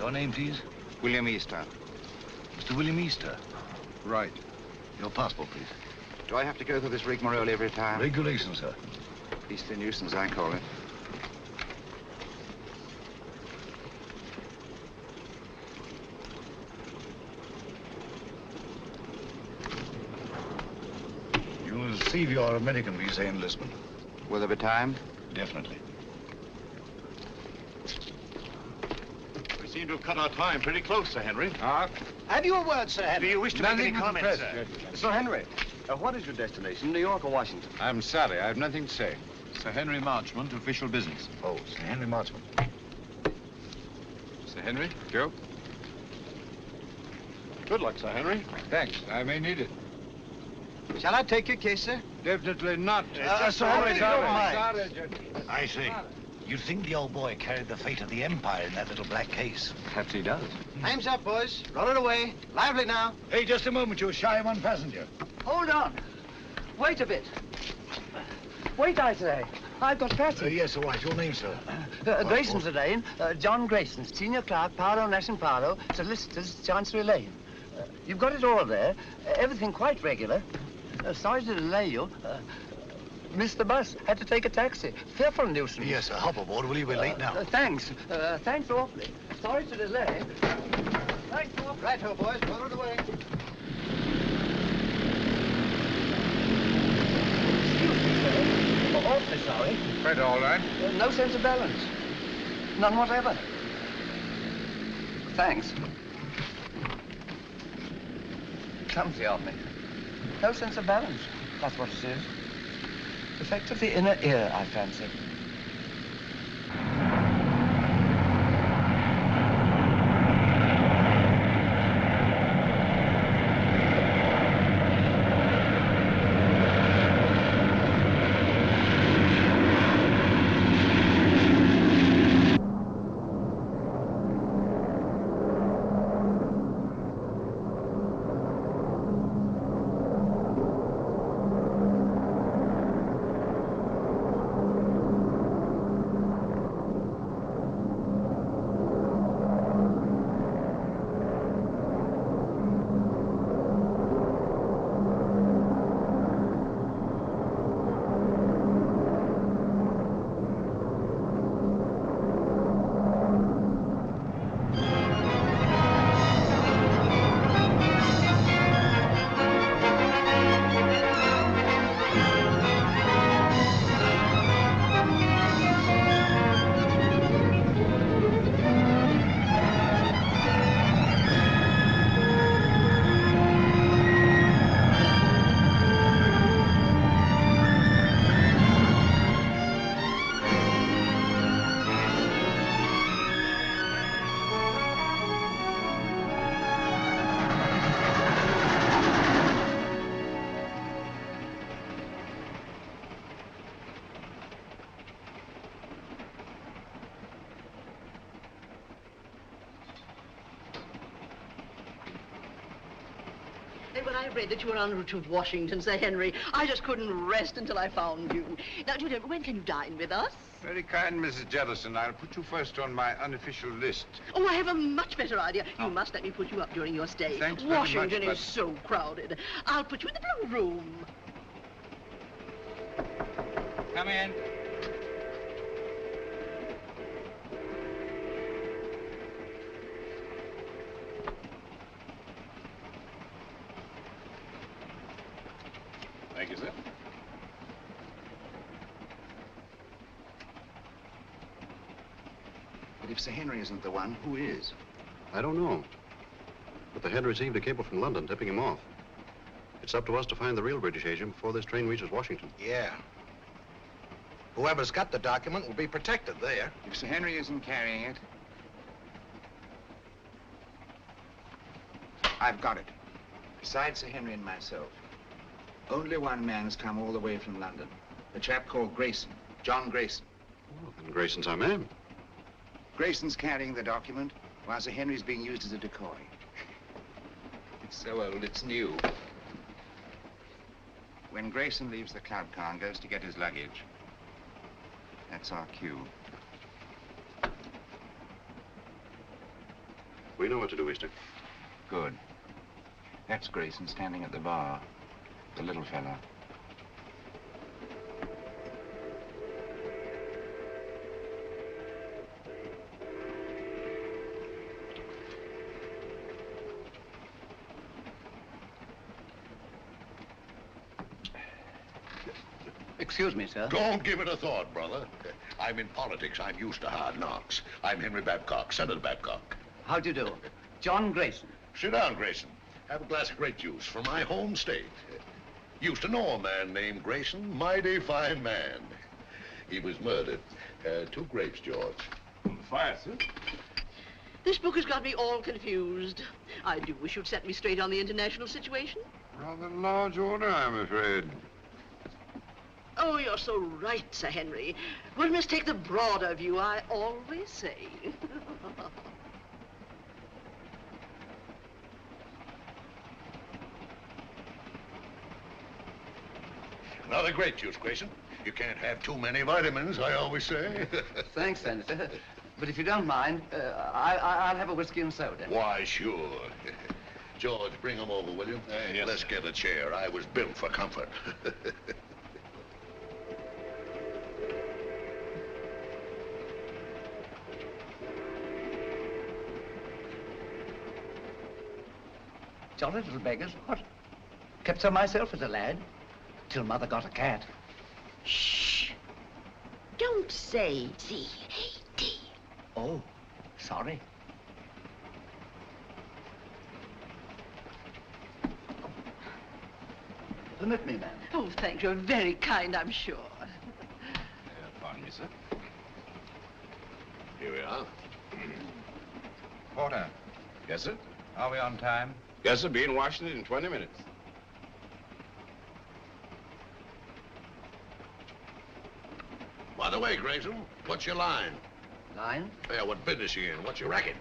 Your name, please? William Easter. Mr. William Easter. Right. Your passport, please. Do I have to go through this rigmarole every time? Regulations, sir. Beastly nuisance, I call it. You'll receive your American visa in Lisbon. Will there be time? Definitely. We seem to have cut our time pretty close, Sir Henry. Have you a word, Sir Henry? Do you wish to make any comments, sir? Sir Henry, what is your destination, New York or Washington? I'm sorry, I have nothing to say. Sir Henry Marchmont, official business. Oh, Sir Henry Marchmont. Sir Henry, Joe? Good luck, Sir Henry. Thanks, I may need it. Shall I take your case, sir? Definitely not. Sir Henry, don't mind. Sorry, gentlemen. I see. You think the old boy carried the fate of the Empire in that little black case? Perhaps he does. Time's up, boys. Roll it away. Lively now. Hey, just a moment. You're shy of one passenger. Hold on. Wait a bit. Wait, I say. I've got Patsy. Yes, all right. Your name, sir? Grayson's the name. John Grayson, senior clerk, Paro, Nash and Paro, solicitors, Chancery Lane. You've got it all there. Everything quite regular. Sorry to delay you. Missed the bus. Had to take a taxi. Fearful nuisance. Yes, sir. Hop aboard, will you? We're late now. Thanks. Thanks awfully. Sorry to delay. Thanks awfully. Right-ho, boys. Roll it away. Excuse me, sir. Awfully sorry. Quite all right. No sense of balance. None whatever. Thanks. Clumsy of me. No sense of balance. That's what it is. Effect of the inner ear, I fancy. When I read that you were en route to Washington, Sir Henry, I just couldn't rest until I found you. Now, Julian, when can you dine with us? Very kind, Mrs. Jellison. I'll put you first on my unofficial list. Oh, I have a much better idea. You must let me put you up during your stay. Thanks very much, Washington but- is so crowded. I'll put you in the blue room. Come in. Thank you, sir. But if Sir Henry isn't the one, who is? I don't know. But the head received a cable from London tipping him off. It's up to us to find the real British agent before this train reaches Washington. Yeah. Whoever's got the document will be protected there. If Sir Henry isn't carrying it, I've got it. Besides Sir Henry and myself, only one man's come all the way from London. A chap called Grayson, John Grayson. Oh, then Grayson's our man. Grayson's carrying the document, while Sir Henry's being used as a decoy. It's so old, it's new. When Grayson leaves the club car and goes to get his luggage, that's our cue. We know what to do, Easter. Good. That's Grayson standing at the bar. The little fella. Excuse me, sir. Don't give it a thought, brother. I'm in politics. I'm used to hard knocks. I'm Henry Babcock, Senator Babcock. How do you do? John Grayson. Sit down, Grayson. Have a glass of grape juice from my home state. Used to know a man named Grayson. Mighty fine man. He was murdered. 2 grapes, George. On the fire, sir. This book has got me all confused. I do wish you'd set me straight on the international situation. Rather large order, I'm afraid. Oh, you're so right, Sir Henry. One must take the broader view, I always say. Another grape juice, Grayson. You can't have too many vitamins, I always say. Thanks, Senator. But if you don't mind, I'll have a whiskey and soda. Why, sure. George, bring him over, will you? Yes. Let's get a chair. I was built for comfort. Jolly little beggars, what? Kept so myself as a lad, till Mother got a cat. Shh. Don't say C-A-T. Oh, sorry. Permit me, ma'am. Oh, thank you. Very kind, I'm sure. Pardon me, sir. Here we are. Porter, Yes, sir? are we on time? Yes, sir. Be in Washington in 20 minutes. By the way, Grayson, what's your line? Line? Yeah, what business you in? What's your racket?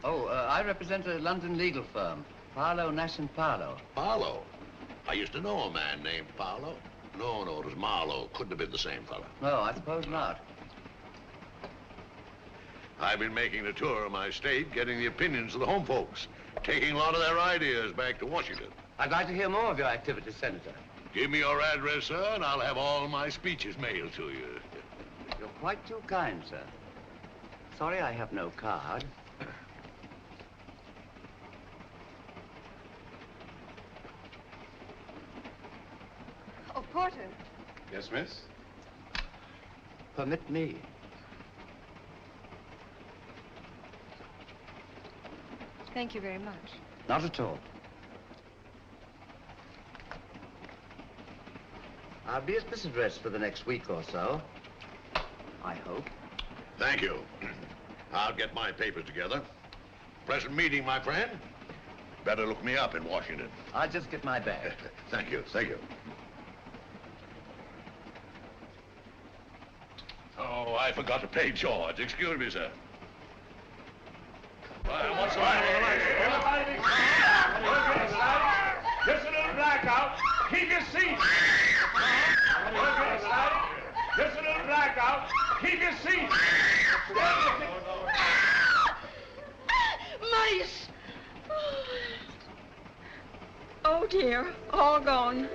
Oh, I represent a London legal firm, Paolo, Nash & Paolo. Paolo. I used to know a man named Paolo. No, it was Marlowe. Couldn't have been the same fella. No, I suppose not. I've been making a tour of my state, getting the opinions of the home folks, taking a lot of their ideas back to Washington. I'd like to hear more of your activities, Senator. Give me your address, sir, and I'll have all my speeches mailed to you. You're quite too kind, sir. Sorry I have no card. Oh, Porter. Yes, miss? Permit me. Thank you very much. Not at all. I'll be at this address for the next week or so. I hope. Thank you. I'll get my papers together. Present meeting, my friend. Better look me up in Washington. I'll just get my bag. Thank you, thank you. Oh, I forgot to pay George. Excuse me, sir. What's the matter with the lights? Just a little blackout. Keep your seat. Just a little blackout. Keep your seat. Mice! Oh, dear. All gone.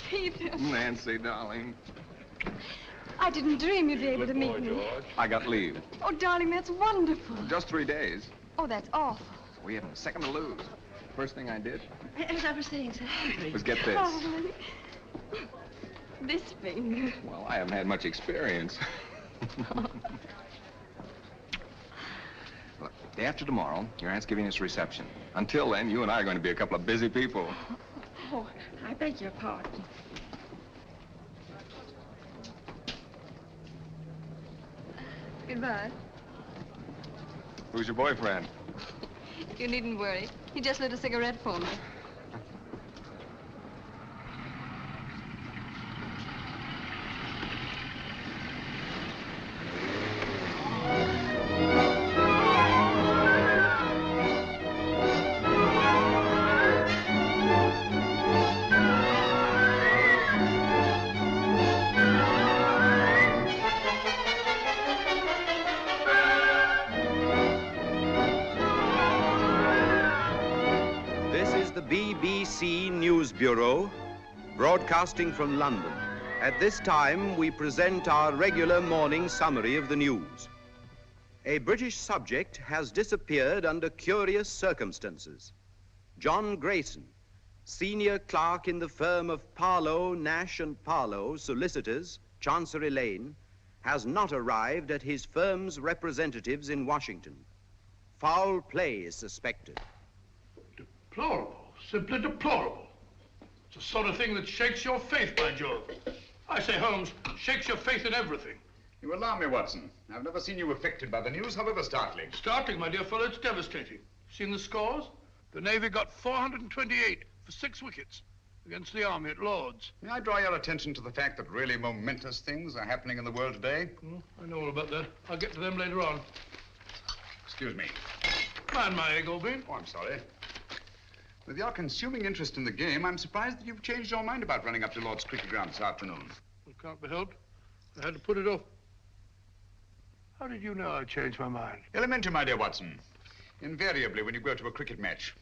Peter. Nancy, darling. I didn't dream you'd be able to Good boy, meet me. George. I got leave. Oh, darling, that's wonderful. Just 3 days. Oh, that's awful. We haven't a second to lose. First thing I did As I was saying, Sir Henry. was get this. Oh, honey. This finger. Well, I haven't had much experience. Look, day after tomorrow, your aunt's giving us a reception. Until then, you and I are going to be a couple of busy people. Oh, I beg your pardon. Goodbye. Who's your boyfriend? You needn't worry. He just lit a cigarette for me. the BBC News Bureau, broadcasting from London. At this time, we present our regular morning summary of the news. A British subject has disappeared under curious circumstances. John Grayson, senior clerk in the firm of Parlow, Nash and Parlow, solicitors, Chancery Lane, has not arrived at his firm's representatives in Washington. Foul play is suspected. Deplorable, simply deplorable. It's the sort of thing that shakes your faith, by Jove. I say, Holmes, shakes your faith in everything. You alarm me, Watson. I've never seen you affected by the news, however startling. Startling, my dear fellow, it's devastating. Seen the scores? The Navy got 428 for 6 wickets against the Army at Lord's. May I draw your attention to the fact that really momentous things are happening in the world today? I know all about that. I'll get to them later on. Excuse me. Mind my egg, old bean. Oh, I'm sorry. With your consuming interest in the game, I'm surprised that you've changed your mind about running up to Lord's cricket ground this afternoon. It can't be helped. I had to put it off. How did you know I changed my mind? Elementary, my dear Watson. Invariably, when you go to a cricket match,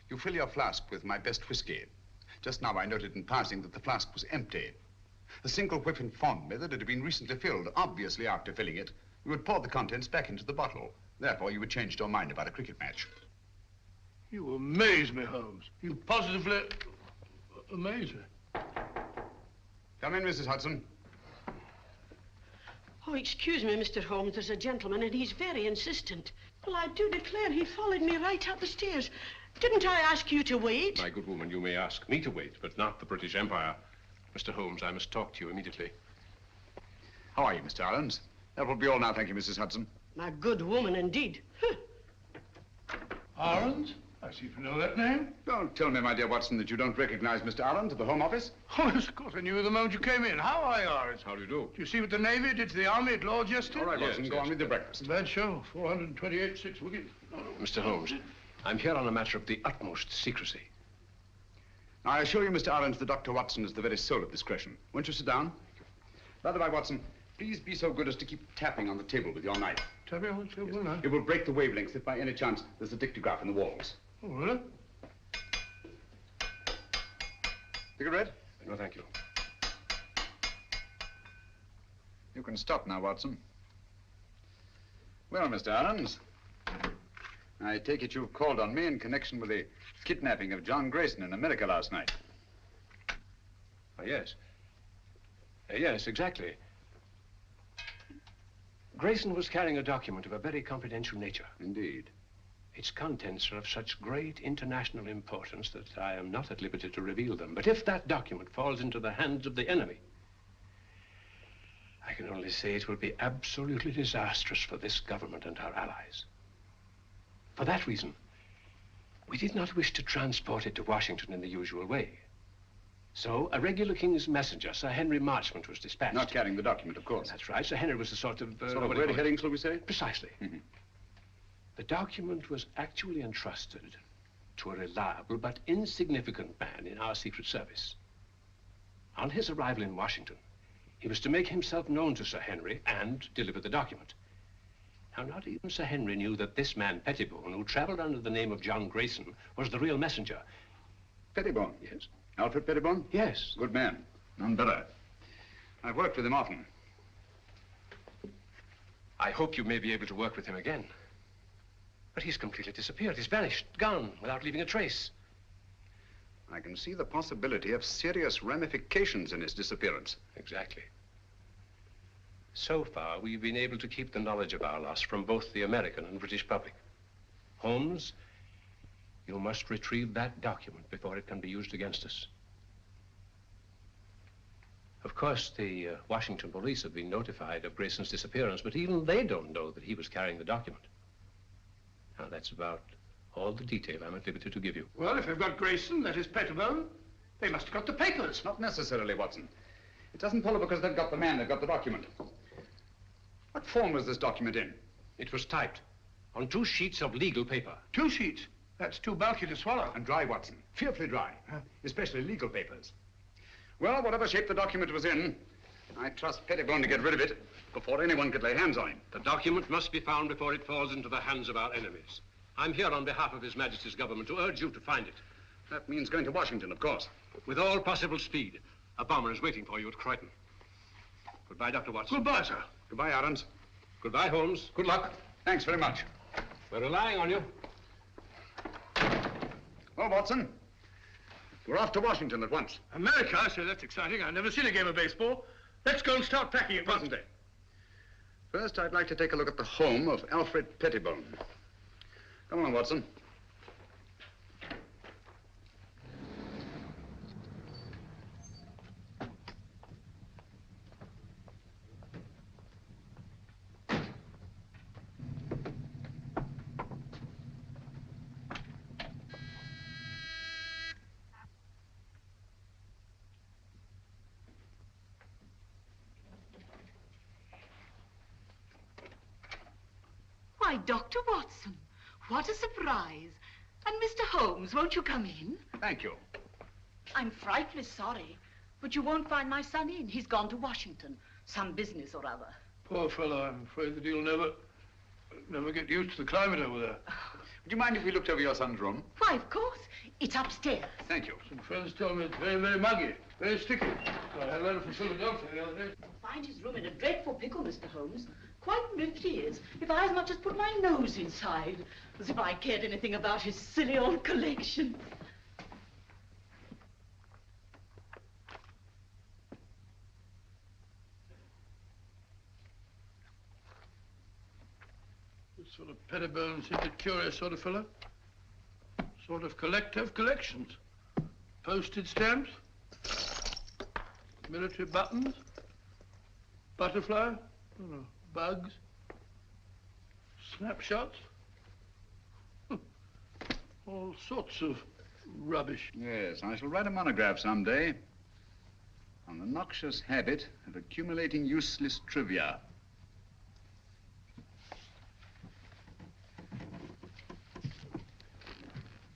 you fill your flask with my best whiskey. Just now I noted in passing that the flask was empty. A single whiff informed me that it had been recently filled. Obviously, after filling it, you would pour the contents back into the bottle. Therefore, you had changed your mind about a cricket match. You amaze me, Holmes. You positively amaze me. Come in, Mrs. Hudson. Oh, excuse me, Mr. Holmes. There's a gentleman, and he's very insistent. Well, I do declare he followed me right up the stairs. Didn't I ask you to wait? My good woman, you may ask me to wait, but not the British Empire. Mr. Holmes, I must talk to you immediately. How are you, Mr. Arons? That will be all now, thank you, Mrs. Hudson. My good woman, indeed. Arons? I seem to know that name. Don't tell me, my dear Watson, that you don't recognize Mr. Arons at the Home Office. Oh, yes, of course. I knew you the moment you came in. How are you, Arons? How do you do? Do you see what the Navy did to the Army at Lord's yesterday? All right, Watson, go on with your breakfast. Bad show. 428, 6 wickets. Mr. Holmes, I'm here on a matter of the utmost secrecy. Now, I assure you, Mr. Arons, that Dr. Watson is the very soul of discretion. Won't you sit down? By the way, Watson, please be so good as to keep tapping on the table with your knife. Tapping on the table, yes. It will break the wavelengths if by any chance there's a dictograph in the walls. Oh, really? Cigarette? No, thank you. You can stop now, Watson. Well, Mr. Arons, I take it you've called on me in connection with the kidnapping of John Grayson in America last night. Yes. Yes, exactly. Grayson was carrying a document of a very confidential nature. Indeed. Its contents are of such great international importance that I am not at liberty to reveal them. But if that document falls into the hands of the enemy, I can only say it will be absolutely disastrous for this government and our allies. For that reason, we did not wish to transport it to Washington in the usual way. So a regular King's messenger, Sir Henry Marchmont, was dispatched. Not carrying the document, of course. That's right. Sir Henry was a sort of... sort of red herring, shall we say? Precisely. Mm-hmm. The document was actually entrusted to a reliable but insignificant man in our Secret Service. On his arrival in Washington, he was to make himself known to Sir Henry and deliver the document. Now, not even Sir Henry knew that this man, Pettibone, who traveled under the name of John Grayson, was the real messenger. Pettibone? Yes. Alfred Pettibone? Yes. Good man. None better. I've worked with him often. I hope you may be able to work with him again. But he's completely disappeared. He's vanished, gone, without leaving a trace. I can see the possibility of serious ramifications in his disappearance. Exactly. So far, we've been able to keep the knowledge of our loss from both the American and British public. Holmes, you must retrieve that document before it can be used against us. Of course, the Washington police have been notified of Grayson's disappearance, but even they don't know that he was carrying the document. Now, that's about all the detail I'm at liberty to give you. Well, if they've got Grayson, that is Pettibone, they must have got the papers. Not necessarily, Watson. It doesn't follow because they've got the man, they've got the document. What form was this document in? It was typed on 2 sheets of legal paper. 2 sheets? That's too bulky to swallow. And dry, Watson. Fearfully dry. Especially legal papers. Well, whatever shape the document was in, I trust Pettibone to get rid of it before anyone could lay hands on him. The document must be found before it falls into the hands of our enemies. I'm here on behalf of His Majesty's government to urge you to find it. That means going to Washington, of course. With all possible speed. A bomber is waiting for you at Croydon. Goodbye, Dr. Watson. Goodbye, sir. Goodbye, Aarons. Goodbye, Holmes. Good luck. Thanks very much. We're relying on you. Well, Watson, we're off to Washington at once. America? I say, that's exciting. I've never seen a game of baseball. Let's go and start packing at once. First, I'd like to take a look at the home of Alfred Pettibone. Come on, Watson. Why, Dr. Watson, what a surprise. And Mr. Holmes, won't you come in? Thank you. I'm frightfully sorry, but you won't find my son in. He's gone to Washington, some business or other. Poor fellow, I'm afraid that he'll never get used to the climate over there. Would you mind if we looked over your son's room? Why, of course. It's upstairs. Thank you. Some friends tell me it's very, very muggy, very sticky. I had a letter from Philadelphia the other day. Find his room in a dreadful pickle, Mr. Holmes. Quite ripped he is. If I as much as put my nose inside, as if I cared anything about his silly old collection. This sort of Pettibone seems a curious sort of fellow. Sort of collector of collections. Postage stamps, military buttons, butterfly, bugs, snapshots, all sorts of rubbish. Yes, I shall write a monograph someday on the noxious habit of accumulating useless trivia.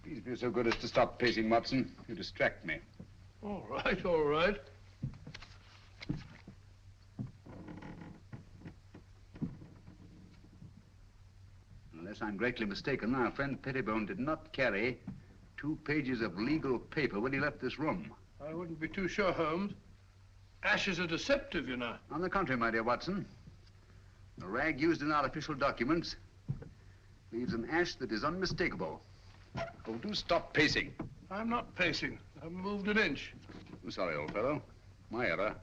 Please be so good as to stop pacing, Watson. You distract me. All right, all right. Unless I'm greatly mistaken, our friend Pettibone did not carry 2 pages of legal paper when he left this room. I wouldn't be too sure, Holmes. Ashes are deceptive, you know. On the contrary, my dear Watson, the rag used in our official documents leaves an ash that is unmistakable. Oh, do stop pacing. I'm not pacing. I haven't moved an inch. I'm sorry, old fellow. My error.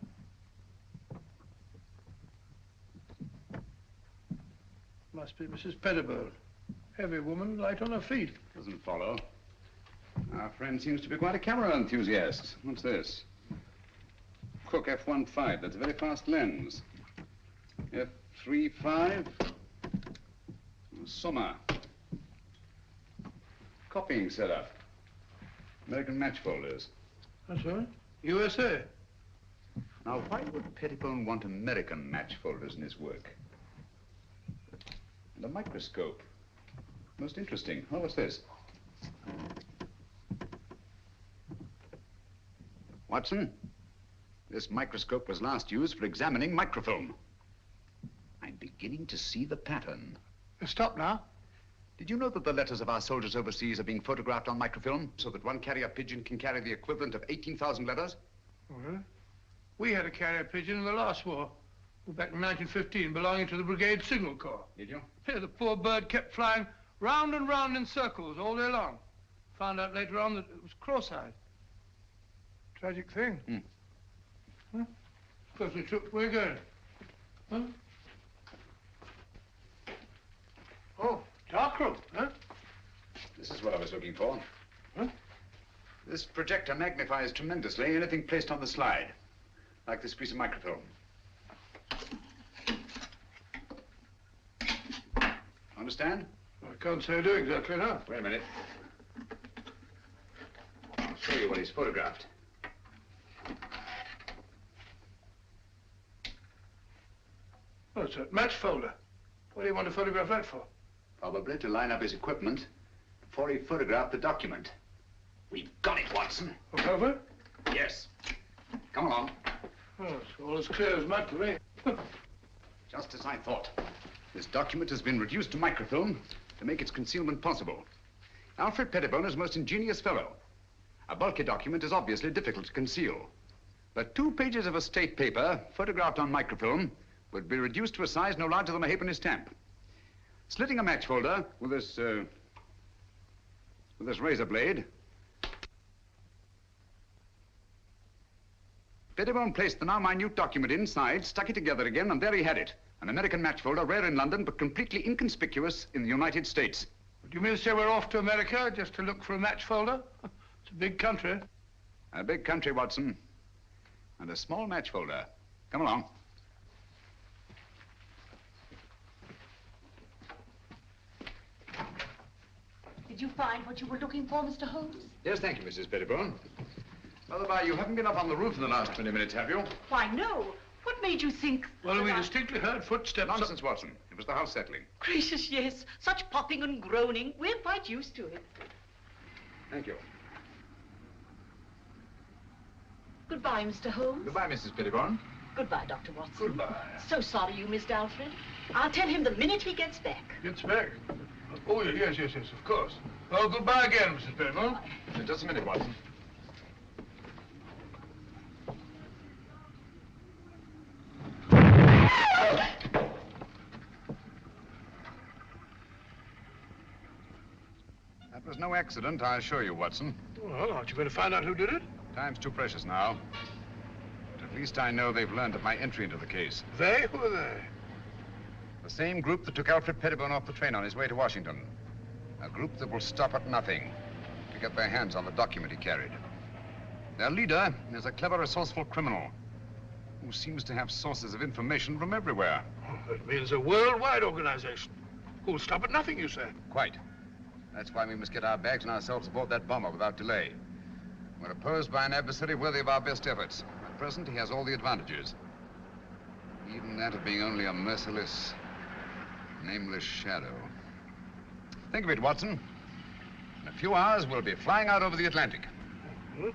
Must be Mrs. Pettibone. Heavy woman, light on her feet. Doesn't follow. Our friend seems to be quite a camera enthusiast. What's this? Cook F1.5. That's a very fast lens. F3.5. Summer. Copying setup. American match folders. That's right. USA. Now, why would Pettibone want American match folders in his work? And a microscope. Most interesting. Oh, what's this? Watson, this microscope was last used for examining microfilm. I'm beginning to see the pattern. Stop now. Did you know that the letters of our soldiers overseas are being photographed on microfilm so that one carrier pigeon can carry the equivalent of 18,000 letters? Oh, really? We had a carrier pigeon in the last war. Back in 1915, belonging to the Brigade Signal Corps. Did you? Yeah, the poor bird kept flying round and round in circles all day long. Found out later on that it was cross-eyed. Tragic thing. Huh? Perfectly true. Where are you going? Huh? Oh, dark room, huh? This is what I was looking for. Huh? This projector magnifies tremendously anything placed on the slide, like this piece of microfilm. Understand? I can't say I do exactly now. Wait a minute. I'll show you what he's photographed. Oh, it's a match folder. What do you want to photograph that for? Probably to line up his equipment before he photographed the document. We've got it, Watson. Look over? Yes. Come along. Oh, it's all as clear as mud to me. Just as I thought. This document has been reduced to microfilm to make its concealment possible. Alfred Pettibone is a most ingenious fellow. A bulky document is obviously difficult to conceal. But 2 pages of a state paper, photographed on microfilm, would be reduced to a size no larger than a halfpenny stamp. Slitting a match folder with this razor blade, Pettibone placed the now minute document inside, stuck it together again, and there he had it. An American match folder, rare in London, but completely inconspicuous in the United States. Do you mean to say we're off to America just to look for a match folder? It's a big country. A big country, Watson. And a small match folder. Come along. Did you find what you were looking for, Mr. Holmes? Yes, thank you, Mrs. Pettibone. By the by, you haven't been up on the roof in the last 20 minutes, have you? Why, no. What made you think... Well, we distinctly heard footsteps. Nonsense, Watson. It was the house settling. Gracious, yes. Such popping and groaning. We're quite used to it. Thank you. Goodbye, Mr. Holmes. Goodbye, Mrs. Pettibone. Goodbye, Dr. Watson. Goodbye. So sorry you missed Alfred. I'll tell him the minute he gets back. Gets back? Oh, yes, of course. Well, goodbye again, Mrs. Pettibone. Just a minute, Watson. That was no accident, I assure you, Watson. Well, aren't you going to find out who did it? Time's too precious now. But at least I know they've learned of my entry into the case. They? Who are they? The same group that took Alfred Pettibone off the train on his way to Washington. A group that will stop at nothing to get their hands on the document he carried. Their leader is a clever, resourceful criminal who seems to have sources of information from everywhere. Oh, that means a worldwide organization. Who'll stop at nothing, you say? Quite. That's why we must get our bags and ourselves aboard that bomber without delay. We're opposed by an adversary worthy of our best efforts. At present, he has all the advantages. Even that of being only a merciless, nameless shadow. Think of it, Watson. In a few hours, we'll be flying out over the Atlantic. Hmm?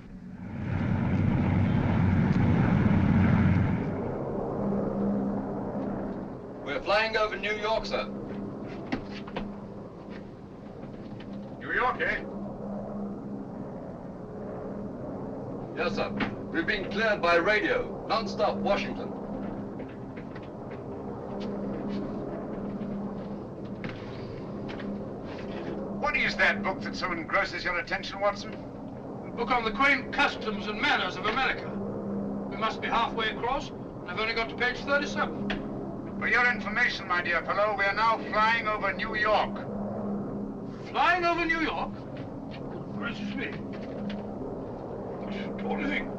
We're flying over New York, sir. New York, eh? Yes, sir. We've been cleared by radio. Non-stop, Washington. What is that book that so engrosses your attention, Watson? A book on the quaint customs and manners of America. We must be halfway across, and I've only got to page 37. For your information, my dear fellow, we are now flying over New York. Flying over New York? Gracious me. What do you think?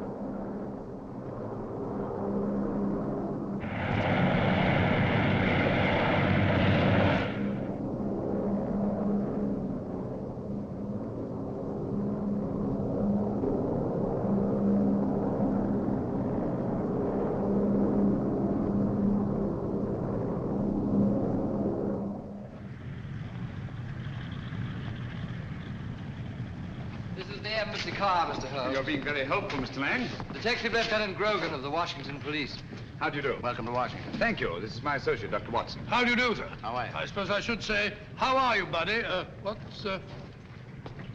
Embassy car, Mr. Holmes. You're being very helpful, Mr. Lang. Detective Lieutenant Grogan of the Washington Police. How do you do? Welcome to Washington. Thank you. This is my associate, Dr. Watson. How do you do, sir? How are you? I suppose I should say, how are you, buddy?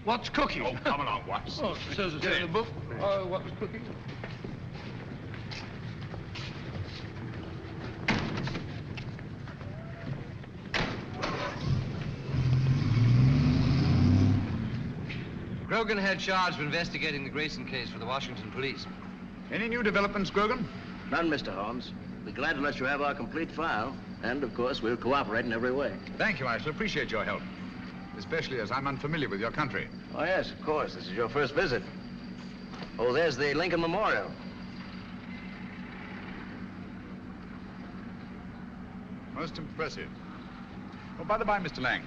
What's cooking? Oh, come along, Watson. Oh, it says it's in the book. What was cooking? Grogan had charge of investigating the Grayson case for the Washington Police. Any new developments, Grogan? None, Mr. Holmes. We're glad to let you have our complete file. And, of course, we'll cooperate in every way. Thank you. I shall appreciate your help. Especially as I'm unfamiliar with your country. Oh, yes, of course. This is your first visit. Oh, there's the Lincoln Memorial. Most impressive. Oh, by the by, Mr. Lang,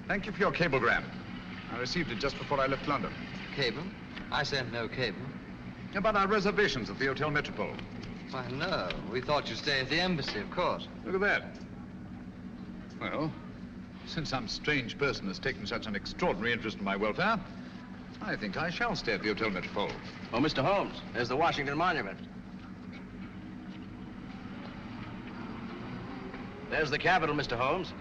thank you for your cablegram. I received it just before I left London. Cable? I sent no cable. About our reservations at the Hotel Metropole. Why, no. We thought you'd stay at the embassy, of course. Look at that. Well, since some strange person has taken such an extraordinary interest in my welfare, I think I shall stay at the Hotel Metropole. Oh, Mr. Holmes, there's the Washington Monument. There's the Capitol, Mr. Holmes.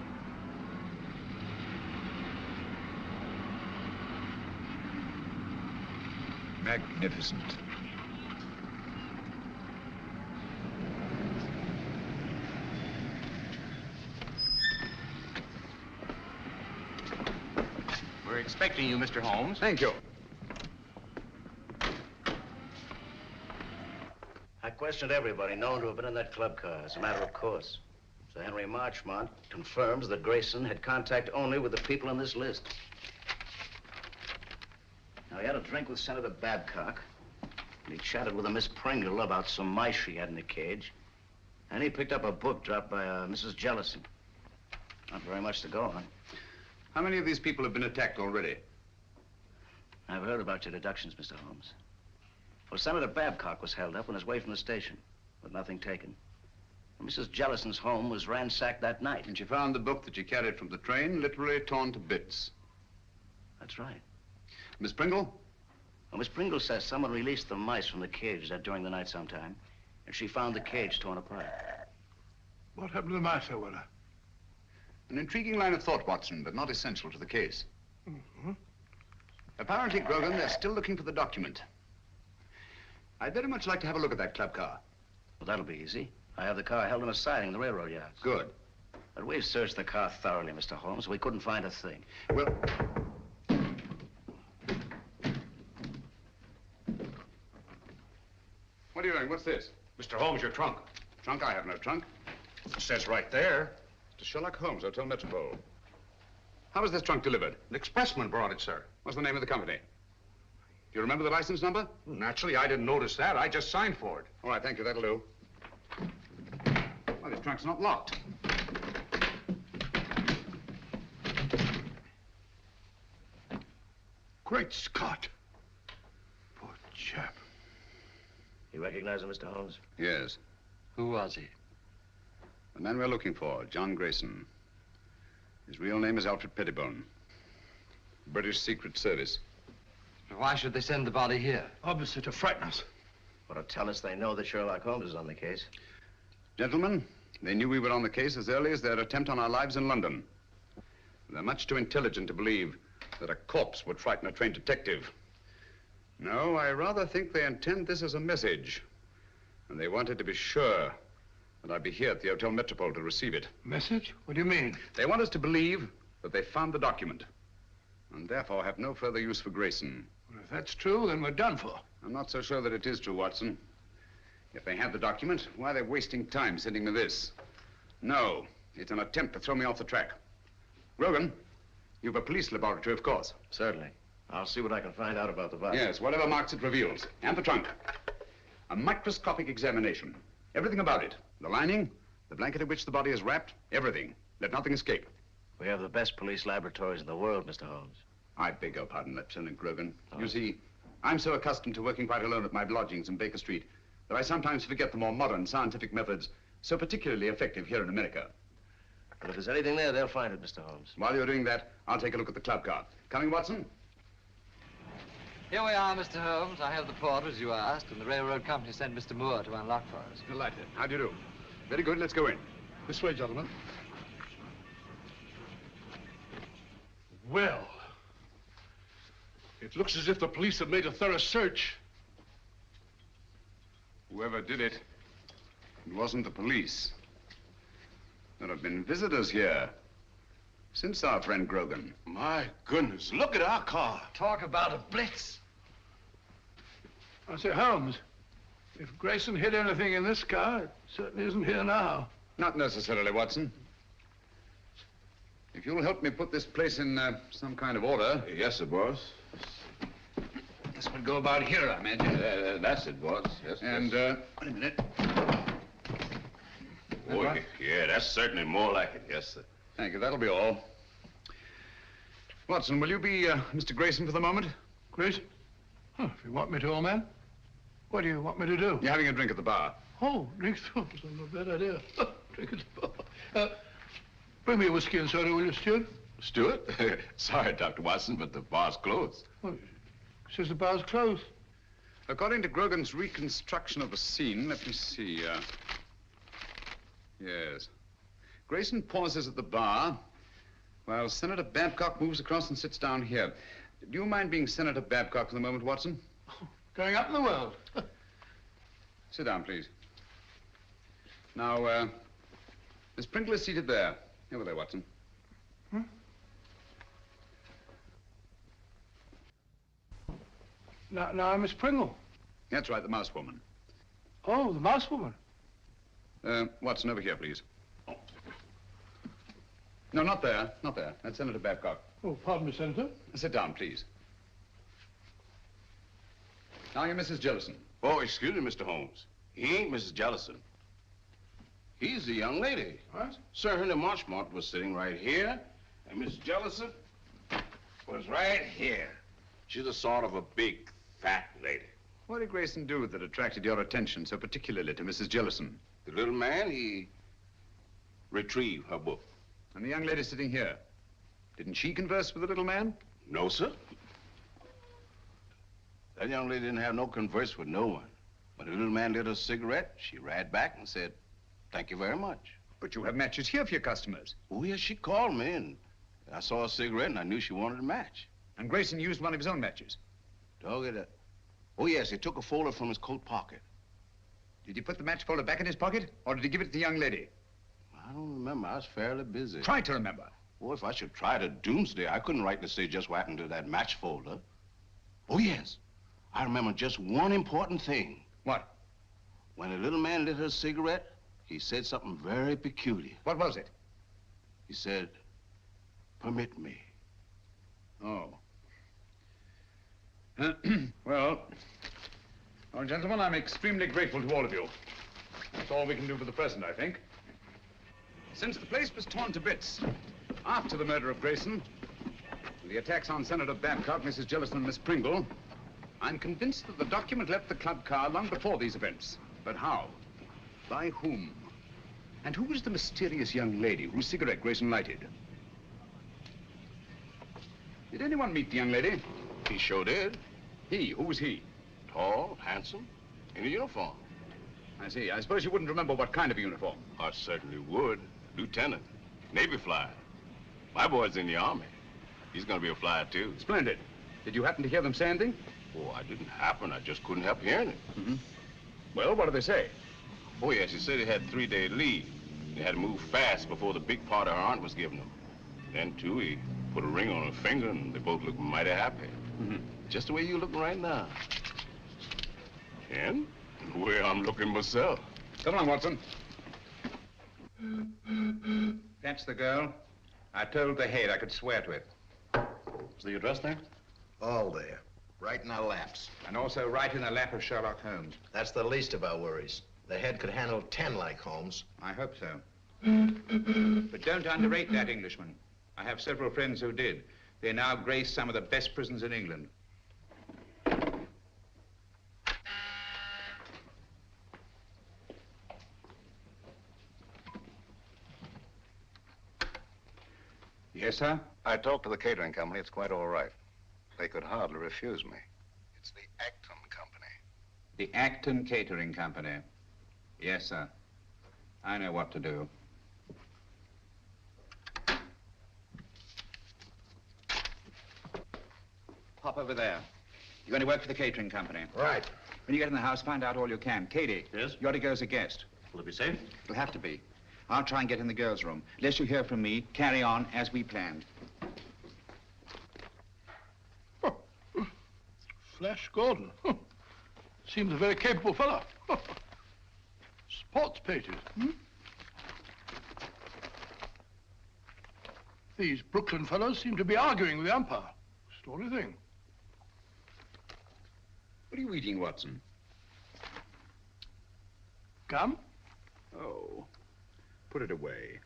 Magnificent. We're expecting you, Mr. Holmes. Thank you. I questioned everybody known to have been in that club car, as a matter of course. Sir Henry Marchmont confirms that Grayson had contact only with the people on this list. Now, he had a drink with Senator Babcock, and he chatted with a Miss Pringle about some mice she had in the cage, and he picked up a book dropped by Mrs. Jellison. Not very much to go on. How many of these people have been attacked already? I've heard about your deductions, Mr. Holmes. Well, Senator Babcock was held up on his way from the station, with nothing taken. And Mrs. Jellison's home was ransacked that night. And she found the book that she carried from the train literally torn to bits. That's right. Miss Pringle? Well, Miss Pringle says someone released the mice from the cage during the night sometime, and she found the cage torn apart. What happened to the mice, I wonder? An intriguing line of thought, Watson, but not essential to the case. Mm-hmm. Apparently, Grogan, they're still looking for the document. I'd very much like to have a look at that club car. Well, that'll be easy. I have the car held in a siding in the railroad yards. Good. But we've searched the car thoroughly, Mr. Holmes. We couldn't find a thing. Well... What are you doing? What's this? Mr. Holmes, your trunk. Trunk? I have no trunk. It says right there. To Sherlock Holmes, Hotel Metropole. How was this trunk delivered? An expressman brought it, sir. What's the name of the company? Do you remember the license number? Naturally, I didn't notice that. I just signed for it. All right, thank you. That'll do. Well, this trunk's not locked. Great Scott. Poor chap. You recognize him, Mr. Holmes? Yes. Who was he? The man we're looking for, John Grayson. His real name is Alfred Pettibone. British Secret Service. Why should they send the body here? Obviously to frighten us. Or to tell us they know that Sherlock Holmes is on the case. Gentlemen, they knew we were on the case as early as their attempt on our lives in London. They're much too intelligent to believe that a corpse would frighten a trained detective. No, I rather think they intend this as a message. And they wanted to be sure that I'd be here at the Hotel Metropole to receive it. Message? What do you mean? They want us to believe that they found the document, and therefore have no further use for Grayson. Well, if that's true, then we're done for. I'm not so sure that it is true, Watson. If they have the document, why are they wasting time sending me this? No, it's an attempt to throw me off the track. Grogan, you've a police laboratory, of course. Certainly. I'll see what I can find out about the body. Yes, whatever marks it reveals. And the trunk. A microscopic examination. Everything about it. The lining, the blanket in which the body is wrapped, everything. Let nothing escape. We have the best police laboratories in the world, Mr. Holmes. I beg your pardon, Lieutenant Grogan. You see, I'm so accustomed to working quite alone at my lodgings in Baker Street that I sometimes forget the more modern scientific methods so particularly effective here in America. But if there's anything there, they'll find it, Mr. Holmes. While you're doing that, I'll take a look at the club car. Coming, Watson? Here we are, Mr. Holmes. I have the port, as you asked, and the railroad company sent Mr. Moore to unlock for us. Delighted. How do you do? Very good. Let's go in. This way, gentlemen. Well, it looks as if the police have made a thorough search. Whoever did it, it wasn't the police. There have been visitors here since our friend Grogan. My goodness, look at our car. Talk about a blitz. I say, Holmes, if Grayson hid anything in this car, it certainly isn't here now. Not necessarily, Watson. If you'll help me put this place in some kind of order. Yes, sir, boss. This would go about here, I imagine. That's it, boss. Yes, and, yes. wait a minute. Oh, yeah, that's certainly more like it. Yes, sir. Thank you. That'll be all. Watson, will you be Mr. Grayson for the moment? Grayson? Oh, if you want me to, old man. What do you want me to do? You're having a drink at the bar. Oh, drinks? Oh, that's not a bad idea. Drink at the bar. Bring me a whiskey and soda, will you, Stuart? Stuart? Sorry, Dr. Watson, but the bar's closed. Oh, says the bar's closed. According to Grogan's reconstruction of the scene, let me see. Yes. Grayson pauses at the bar while Senator Babcock moves across and sits down here. Do you mind being Senator Babcock for the moment, Watson? Oh, Going up in the world. Sit down, please. Now, Miss Pringle is seated there. Over there, Watson. Hmm? Now, Miss Pringle. That's right, the mouse woman. Oh, the mouse woman. Watson, over here, please. No, not there. Not there. That's Senator Babcock. Oh, pardon me, Senator. Sit down, please. Now you're Mrs. Jellison. Oh, excuse me, Mr. Holmes. He ain't Mrs. Jellison. He's the young lady. What? Sir Henry Marchmont was sitting right here, and Miss Jellison was right here. She's a sort of a big, fat lady. What did Grayson do that attracted your attention so particularly to Mrs. Jellison? The little man, he retrieved her book. And the young lady sitting here, didn't she converse with the little man? No, sir. That young lady didn't have no converse with no one. When the little man lit her cigarette, she ran back and said, "Thank you very much." But you have matches here for your customers. Oh, yes, she called me, and I saw a cigarette, and I knew she wanted a match. And Grayson used one of his own matches? Dog it. Oh, yes, he took a folder from his coat pocket. Did he put the match folder back in his pocket, or did he give it to the young lady? I don't remember. I was fairly busy. Try to remember. Oh, if I should try to doomsday, I couldn't rightly say just what happened to that match folder. Oh, yes. I remember just one important thing. What? When the little man lit her cigarette, he said something very peculiar. What was it? He said, "Permit me." Oh. Well, gentlemen, I'm extremely grateful to all of you. That's all we can do for the present, I think. Since the place was torn to bits after the murder of Grayson, and the attacks on Senator Babcock, Mrs. Jellison, and Miss Pringle, I'm convinced that the document left the club car long before these events. But how? By whom? And who was the mysterious young lady whose cigarette Grayson lighted? Did anyone meet the young lady? He sure did. He? Who was he? Tall, handsome, in a uniform. I see. I suppose you wouldn't remember what kind of uniform. I certainly would. Lieutenant, Navy flyer. My boy's in the Army. He's gonna be a flyer, too. Splendid. Did you happen to hear them say anything? Oh, I didn't happen. I just couldn't help hearing it. Mm-hmm. Well, what did they say? Oh, yes, he said he had 3-day leave. He had to move fast before the big part her aunt was giving him. Then, too, he put a ring on her finger, and they both looked mighty happy. Mm-hmm. Just the way you're looking right now. And the way I'm looking myself. Come on, Watson. That's the girl. I told the head I could swear to it. Is the address there? All there. Right in our laps. And also right in the lap of Sherlock Holmes. That's the least of our worries. The head could handle 10 like Holmes. I hope so. But don't underrate that Englishman. I have several friends who did. They now grace some of the best prisons in England. Yes, sir? I talked to the catering company. It's quite all right. They could hardly refuse me. It's the Acton Company. The Acton Catering Company. Yes, sir. I know what to do. Pop over there. You're going to work for the catering company. Right. When you get in the house, find out all you can. Katie. Yes? You're to go as a guest. Will it be safe? It'll have to be. I'll try and get in the girls' room. Unless you hear from me, carry on as we planned. Flash Gordon. Seems a very capable fellow. Sports pages. These Brooklyn fellows seem to be arguing with the umpire. Story thing. What are you eating, Watson? Gum? Oh. Put it away.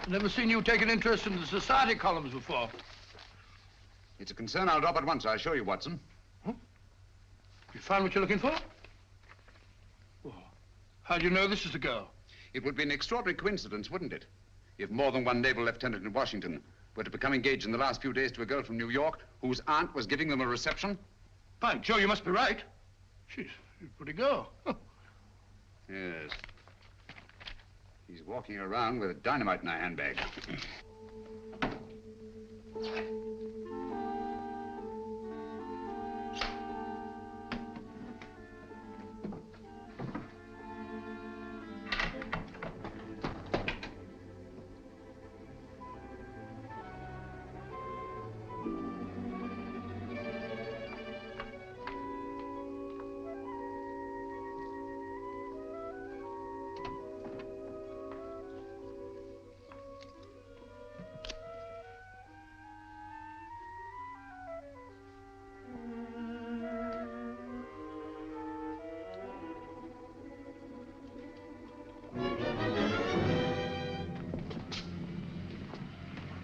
I've never seen you take an interest in the society columns before. It's a concern I'll drop at once, I assure you, Watson. You found what you're looking for? Oh. How do you know this is the girl? It would be an extraordinary coincidence, wouldn't it? If more than one naval lieutenant in Washington were to become engaged in the last few days to a girl from New York whose aunt was giving them a reception. By Joe, you must be right. She's a pretty girl. Yes. He's walking around with dynamite in our handbag.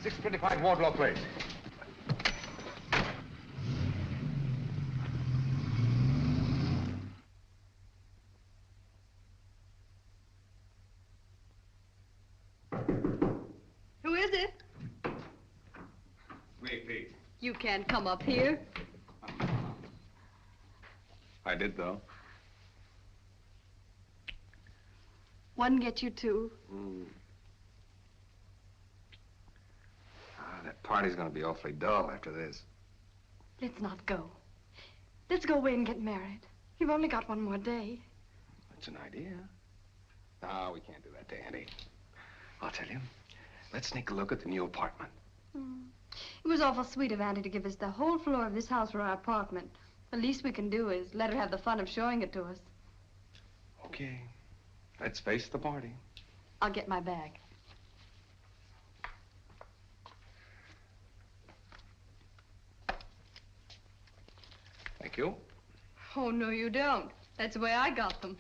625 Wardlaw Place. Who is it? Me, Pete. You can't come up here. I did, though. One get you two. That party's gonna be awfully dull after this. Let's not go. Let's go away and get married. You've only got one more day. That's an idea. No, we can't do that to Annie. I'll tell you. Let's sneak a look at the new apartment. It was awful sweet of Auntie to give us the whole floor of this house for our apartment. The least we can do is let her have the fun of showing it to us. Okay. Let's face the party. I'll get my bag. Thank you. Oh, no, you don't. That's the way I got them.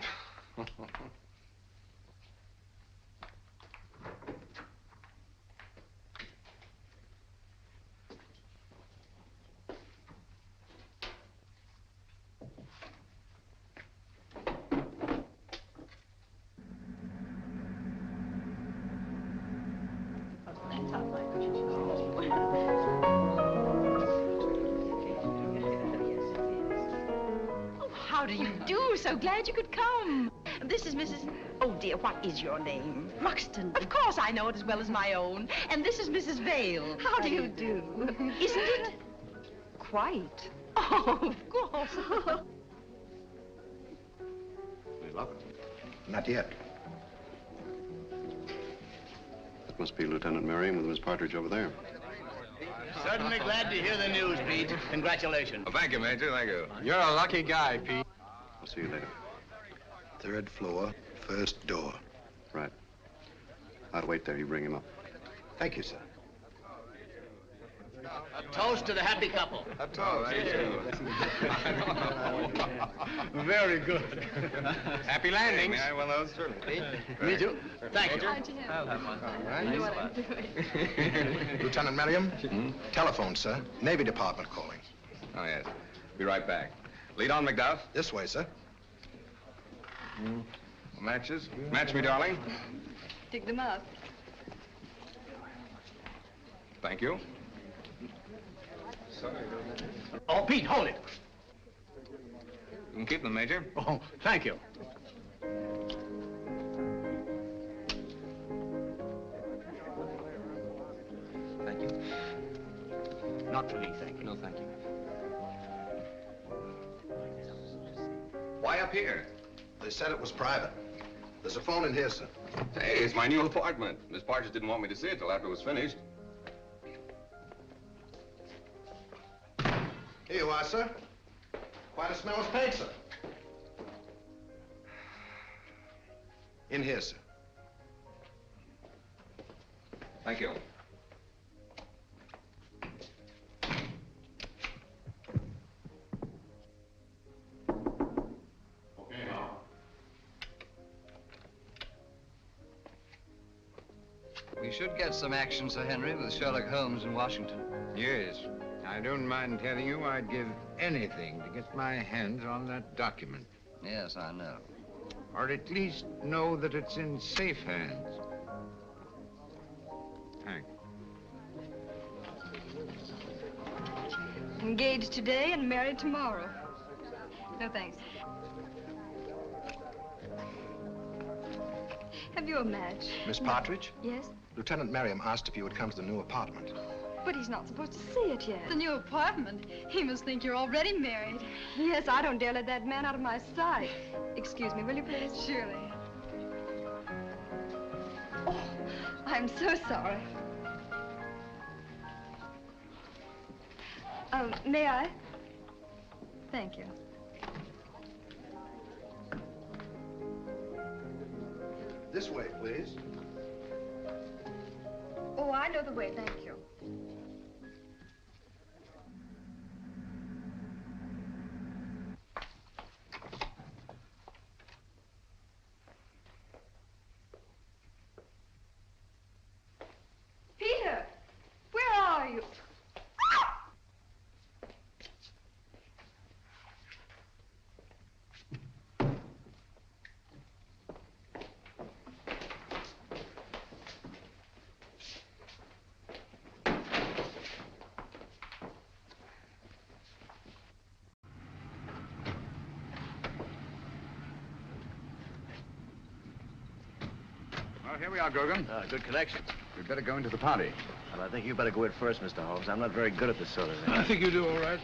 How do you do? So glad you could come. This is Mrs. Oh, dear, what is your name? Ruxton. Of course, I know it as well as my own. And this is Mrs. Vale. How do you do? Isn't it? Quite. Oh, of course. Welcome. Not yet. That must be Lieutenant Merriam with Miss Partridge over there. Certainly glad to hear the news, Pete. Congratulations. Well, thank you, Major. Thank you. You're a lucky guy, Pete. I'll see you later. 3rd floor, 1st door. Right. I'll wait there. You bring him up. Thank you, sir. A toast to the happy couple. A toast. Very good. Happy landings. May I have one of those? Certainly. Me too. Thank you. I'll have one. I know what I'm doing. Lieutenant Merriam? Telephone, sir. Navy Department calling. Oh, yes. Be right back. Lead on, McDuff. This way, sir. Matches? Match me, darling. Dig them up. Thank you. Oh, Pete, hold it. You can keep them, Major. Oh, thank you. Thank you. Not for me, thank you. No, thank you. Why up here? They said it was private. There's a phone in here, sir. Hey, it's my new apartment. Miss Partridge didn't want me to see it till after it was finished. Here you are, sir. Quite a smell of paint, sir. In here, sir. Thank you. Okay, now. We should get some action, Sir Henry, with Sherlock Holmes in Washington. Yes. I don't mind telling you I'd give anything to get my hands on that document. Yes, I know. Or at least know that it's in safe hands. Thanks. Engaged today and married tomorrow. No, thanks. Have you a match? Miss Partridge? Yes? Lieutenant Merriam asked if you would come to the new apartment. But he's not supposed to see it yet. The new apartment? He must think you're already married. Yes, I don't dare let that man out of my sight. Excuse me, will you please? Surely. Oh, I'm so sorry. May I? Thank you. This way, please. Oh, I know the way, thank you. Peter, where are you? Well, here we are, Grogan. Good connection. We'd better go into the party. Well, I think you better go in first, Mr. Holmes. I'm not very good at this sort of thing. I think you do all right.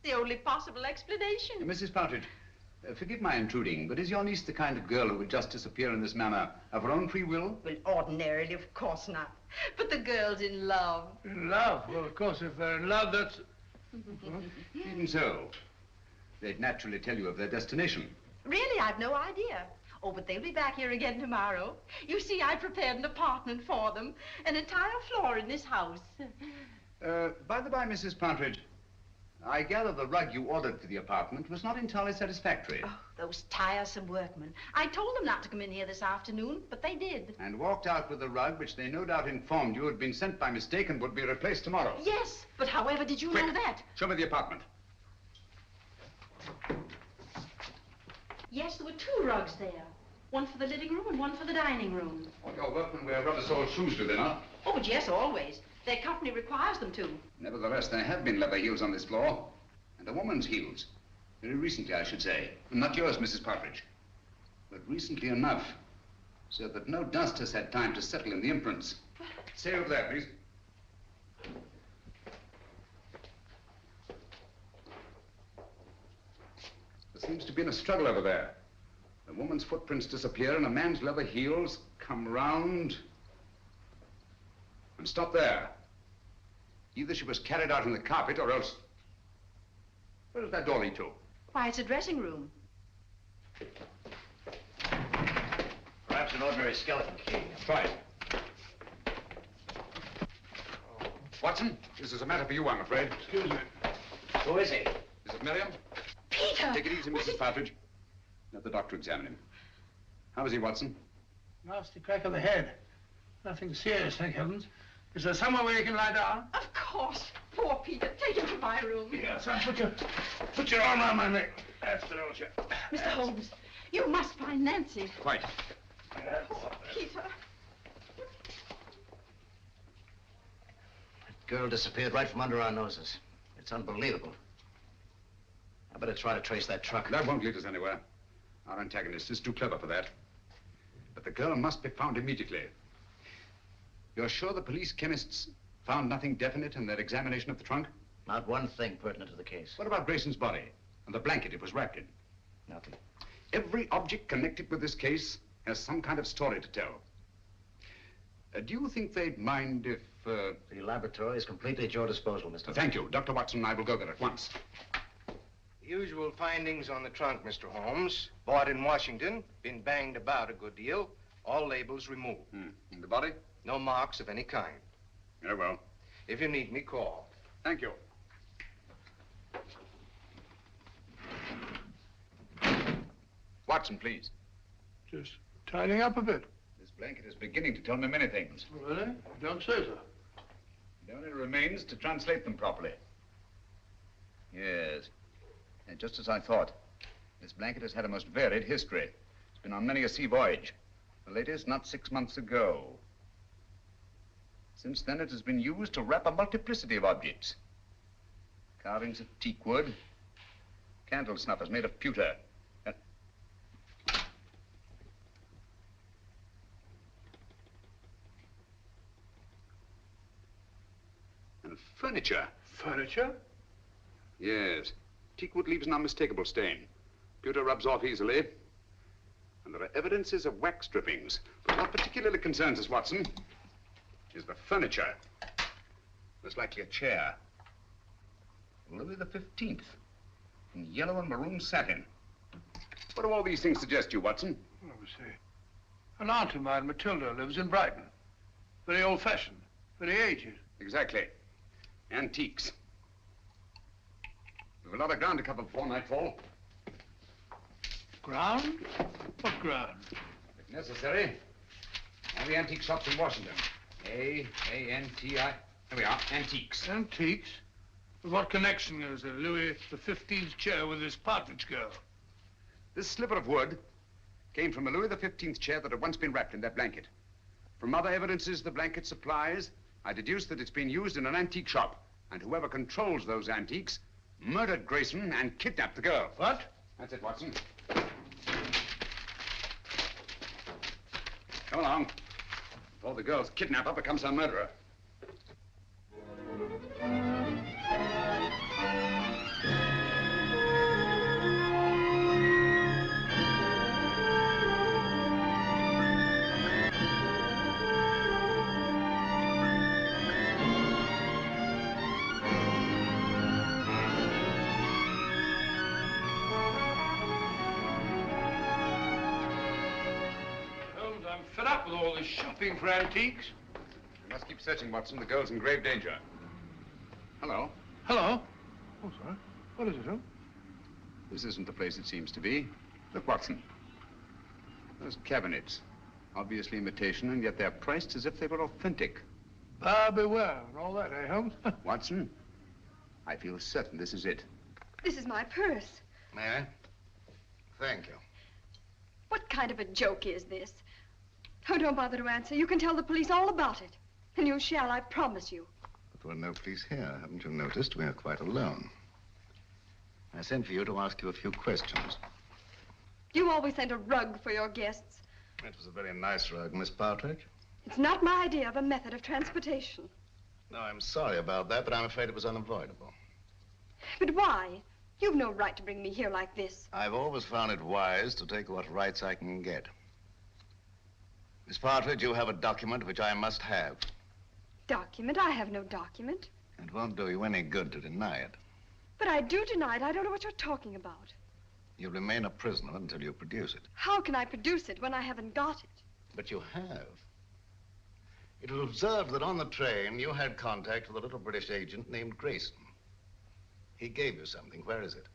The only possible explanation. Mrs. Partridge, forgive my intruding, but is your niece the kind of girl who would just disappear in this manner of her own free will? Well, ordinarily, of course not. But the girl's in love. In love? Well, of course, if they're in love, that's... Even so, they'd naturally tell you of their destination. Really, I've no idea. Oh, but they'll be back here again tomorrow. You see, I prepared an apartment for them. An entire floor in this house. By the by, Mrs. Partridge, I gather the rug you ordered for the apartment was not entirely satisfactory. Oh, those tiresome workmen. I told them not to come in here this afternoon, but they did. And walked out with the rug, which they no doubt informed you had been sent by mistake and would be replaced tomorrow. Yes, but however did you know that? Show me the apartment. Yes, there were two rugs there. One for the living room and one for the dining room. All your workmen wear rubber-soled shoes, do they not? Oh, but yes, always. Their company requires them to. Nevertheless, there have been leather heels on this floor. And a woman's heels. Very recently, I should say. Not yours, Mrs. Partridge. But recently enough, so that no dust has had time to settle in the imprints. Stay over there, please. There seems to be a struggle over there. A woman's footprints disappear and a man's leather heels come round and stop there. Either she was carried out in the carpet or else... Where does that door lead to? Why, it's a dressing room. Perhaps an ordinary skeleton key. Try it. Watson, this is a matter for you, I'm afraid. Excuse me. Who is he? Is it Miriam? Peter! Take it easy, Mrs. Partridge. Let the doctor examine him. How is he, Watson? Nasty crack of the head. Nothing serious, thank heavens. Is there somewhere where you can lie down? Of course. Poor Peter. Take him to my room. Yeah, son, put your arm around my neck. That's the don't you. Mr. Holmes, you must find Nancy. Quite. Poor Peter. That girl disappeared right from under our noses. It's unbelievable. I better try to trace that truck. That won't lead us anywhere. Our antagonist is too clever for that. But the girl must be found immediately. You're sure the police chemists found nothing definite in their examination of the trunk? Not one thing pertinent to the case. What about Grayson's body and the blanket it was wrapped in? Nothing. Every object connected with this case has some kind of story to tell. Do you think they'd mind if... The laboratory is completely at your disposal, Mr. Thank you. Dr. Watson and I will go there at once. Usual findings on the trunk, Mr. Holmes. Bought in Washington, been banged about a good deal. All labels removed. And the body? No marks of any kind. Very well. If you need me, call. Thank you. Watson, please. Just tidying up a bit. This blanket is beginning to tell me many things. Really? Don't say so. It only remains to translate them properly. Yes. And just as I thought. This blanket has had a most varied history. It's been on many a sea voyage. The latest not 6 months ago. Since then, it has been used to wrap a multiplicity of objects. Carvings of teak wood. Candle snuffers made of pewter. And furniture. Furniture? Yes. Teak wood leaves an unmistakable stain. Pewter rubs off easily. And there are evidences of wax drippings. But what particularly concerns us, Watson, is the furniture. Most likely a chair. Louis the 15th. In yellow and maroon satin. What do all these things suggest to you, Watson? Let me see. An aunt of mine, Matilda, lives in Brighton. Very old-fashioned. Very aged. Exactly. Antiques. We've a lot of ground to cover before nightfall. Ground? What ground? If necessary, all the antique shops in Washington. A-N-T-I. There we are, antiques. Antiques? But what connection is there, Louis XV's chair with this partridge girl? This sliver of wood came from a Louis XV chair that had once been wrapped in that blanket. From other evidences the blanket supplies, I deduced that it's been used in an antique shop. And whoever controls those antiques murdered Grayson and kidnapped the girl. What? That's it, Watson. Come along. Before the girl's kidnapper becomes her murderer. Fed up with all this shopping for antiques. We must keep searching, Watson. The girl's in grave danger. Hello. Hello? Oh, sorry. What is it, huh? This isn't the place it seems to be. Look, Watson. Those cabinets. Obviously imitation, and yet they're priced as if they were authentic. Buyer beware and all that, eh, Holmes? Watson, I feel certain this is it. This is my purse. May I? Thank you. What kind of a joke is this? Oh, don't bother to answer. You can tell the police all about it. And you shall, I promise you. But there are no police here. Haven't you noticed? We are quite alone. I sent for you to ask you a few questions. You always send a rug for your guests. It was a very nice rug, Miss Partridge. It's not my idea of a method of transportation. No, I'm sorry about that, but I'm afraid it was unavoidable. But why? You've no right to bring me here like this. I've always found it wise to take what rights I can get. Miss Partridge, you have a document which I must have. Document? I have no document. It won't do you any good to deny it. But I do deny it. I don't know what you're talking about. You'll remain a prisoner until you produce it. How can I produce it when I haven't got it? But you have. It was observed that on the train you had contact with a little British agent named Grayson. He gave you something. Where is it?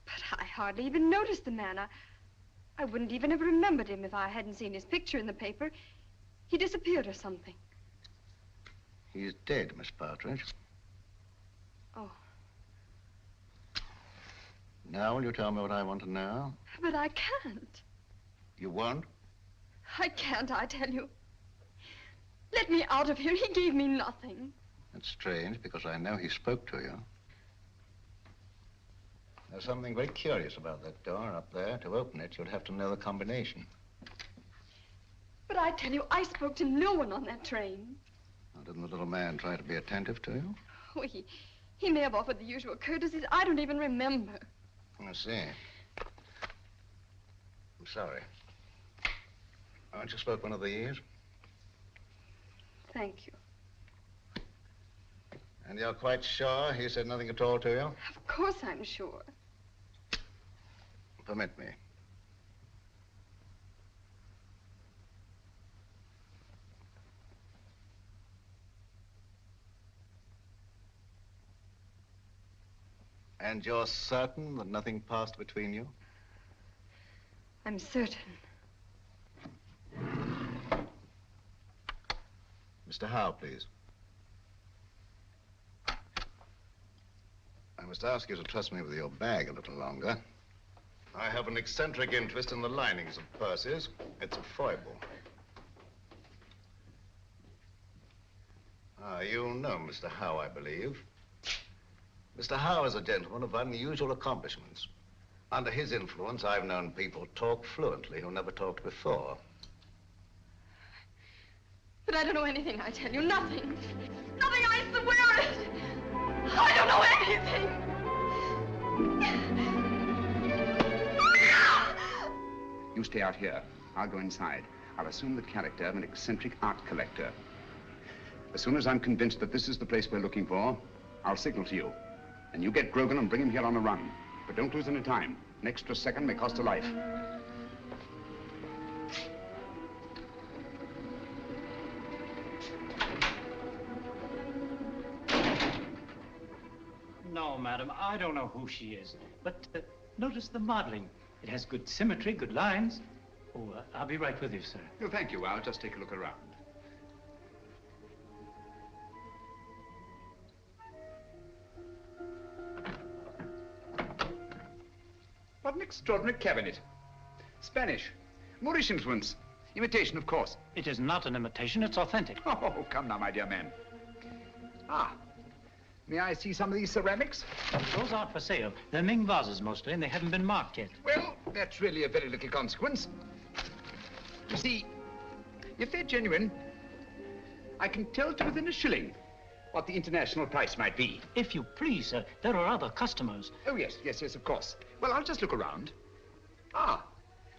But I hardly even noticed the man. I wouldn't even have remembered him if I hadn't seen his picture in the paper. He disappeared or something. He's dead, Miss Partridge. Oh. Now will you tell me what I want to know? But I can't. You won't? I can't, I tell you. Let me out of here. He gave me nothing. That's strange, because I know he spoke to you. There's something very curious about that door up there. To open it, you'd have to know the combination. But I tell you, I spoke to no one on that train. Now, didn't the little man try to be attentive to you? Oh, he may have offered the usual courtesies. I don't even remember. I see. I'm sorry. Aren't you spoke one of these? Thank you. And you're quite sure he said nothing at all to you? Of course I'm sure. Permit me. And you're certain that nothing passed between you? I'm certain. Mr. Howe, please. I must ask you to trust me with your bag a little longer. I have an eccentric interest in the linings of purses. It's a foible. You know Mr. Howe, I believe. Mr. Howe is a gentleman of unusual accomplishments. Under his influence, I've known people talk fluently who never talked before. But I don't know anything, I tell you. Nothing. Nothing, I swear it. I don't know anything. You stay out here. I'll go inside. I'll assume the character of an eccentric art collector. As soon as I'm convinced that this is the place we're looking for, I'll signal to you. And you get Grogan and bring him here on a run. But don't lose any time. An extra second may cost a life. No, madam, I don't know who she is. But notice the modeling. It has good symmetry, good lines. Oh, I'll be right with you, sir. No, thank you. I'll just take a look around. What an extraordinary cabinet. Spanish. Moorish influence. Imitation, of course. It is not an imitation, it's authentic. Oh, come now, my dear man. Ah, may I see some of these ceramics? Those aren't for sale. They're Ming vases mostly, and they haven't been marked yet. Well, that's really a very little consequence. You see, if they're genuine, I can tell to within a shilling what the international price might be. If you please, sir, there are other customers. Oh, yes, of course. Well, I'll just look around. Ah,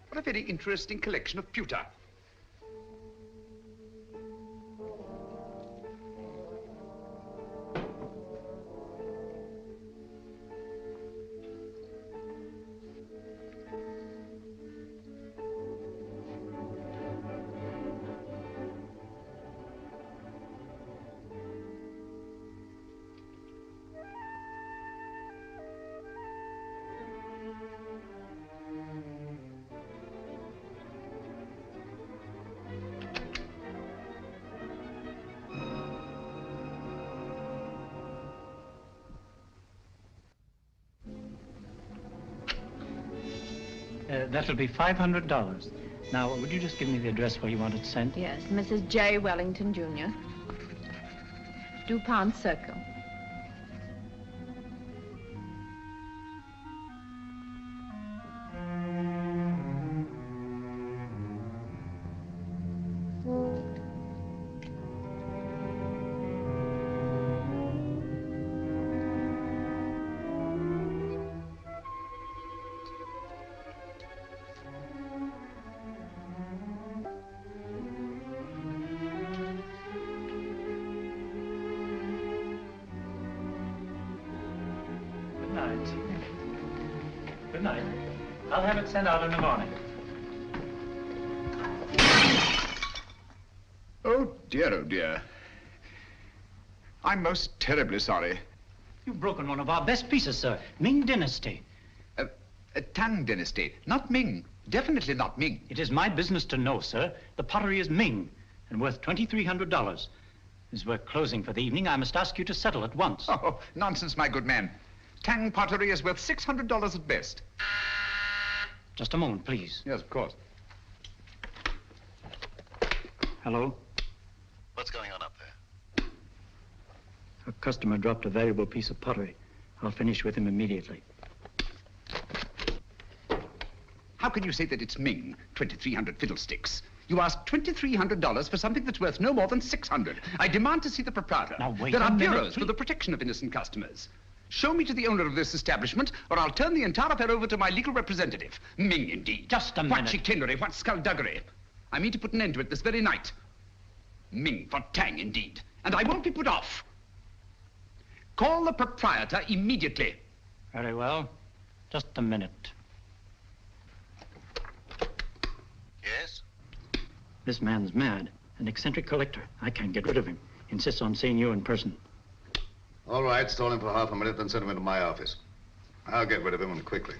what a very interesting collection of pewter. That'll be $500. Now, would you just give me the address where you want it sent? Yes, Mrs. J. Wellington, Jr. DuPont Circle. Good night. I'll have it sent out in the morning. Oh, dear. I'm most terribly sorry. You've broken one of our best pieces, sir. Ming Dynasty. Tang Dynasty, not Ming. Definitely not Ming. It is my business to know, sir. The pottery is Ming and worth $2,300. As we're closing for the evening, I must ask you to settle at once. Oh, nonsense, my good man. Tang pottery is worth $600 at best. Just a moment, please. Yes, of course. Hello? What's going on up there? A customer dropped a valuable piece of pottery. I'll finish with him immediately. How can you say that it's Ming? 2,300 fiddlesticks. You asked $2,300 for something that's worth no more than $600. I demand to see the proprietor. Now, wait There a are minute, bureaus for the protection of innocent customers. Show me to the owner of this establishment, or I'll turn the entire affair over to my legal representative. Ming, indeed. Just a What minute. chicanery, what skullduggery. I mean to put an end to it this very night. Ming for Tang, indeed. And I won't be put off. Call the proprietor immediately. Very well. Just a minute. Yes? This man's mad. An eccentric collector. I can't get rid of him. Insists on seeing you in person. All right, stall him for half a minute, then send him into my office. I'll get rid of him and quickly.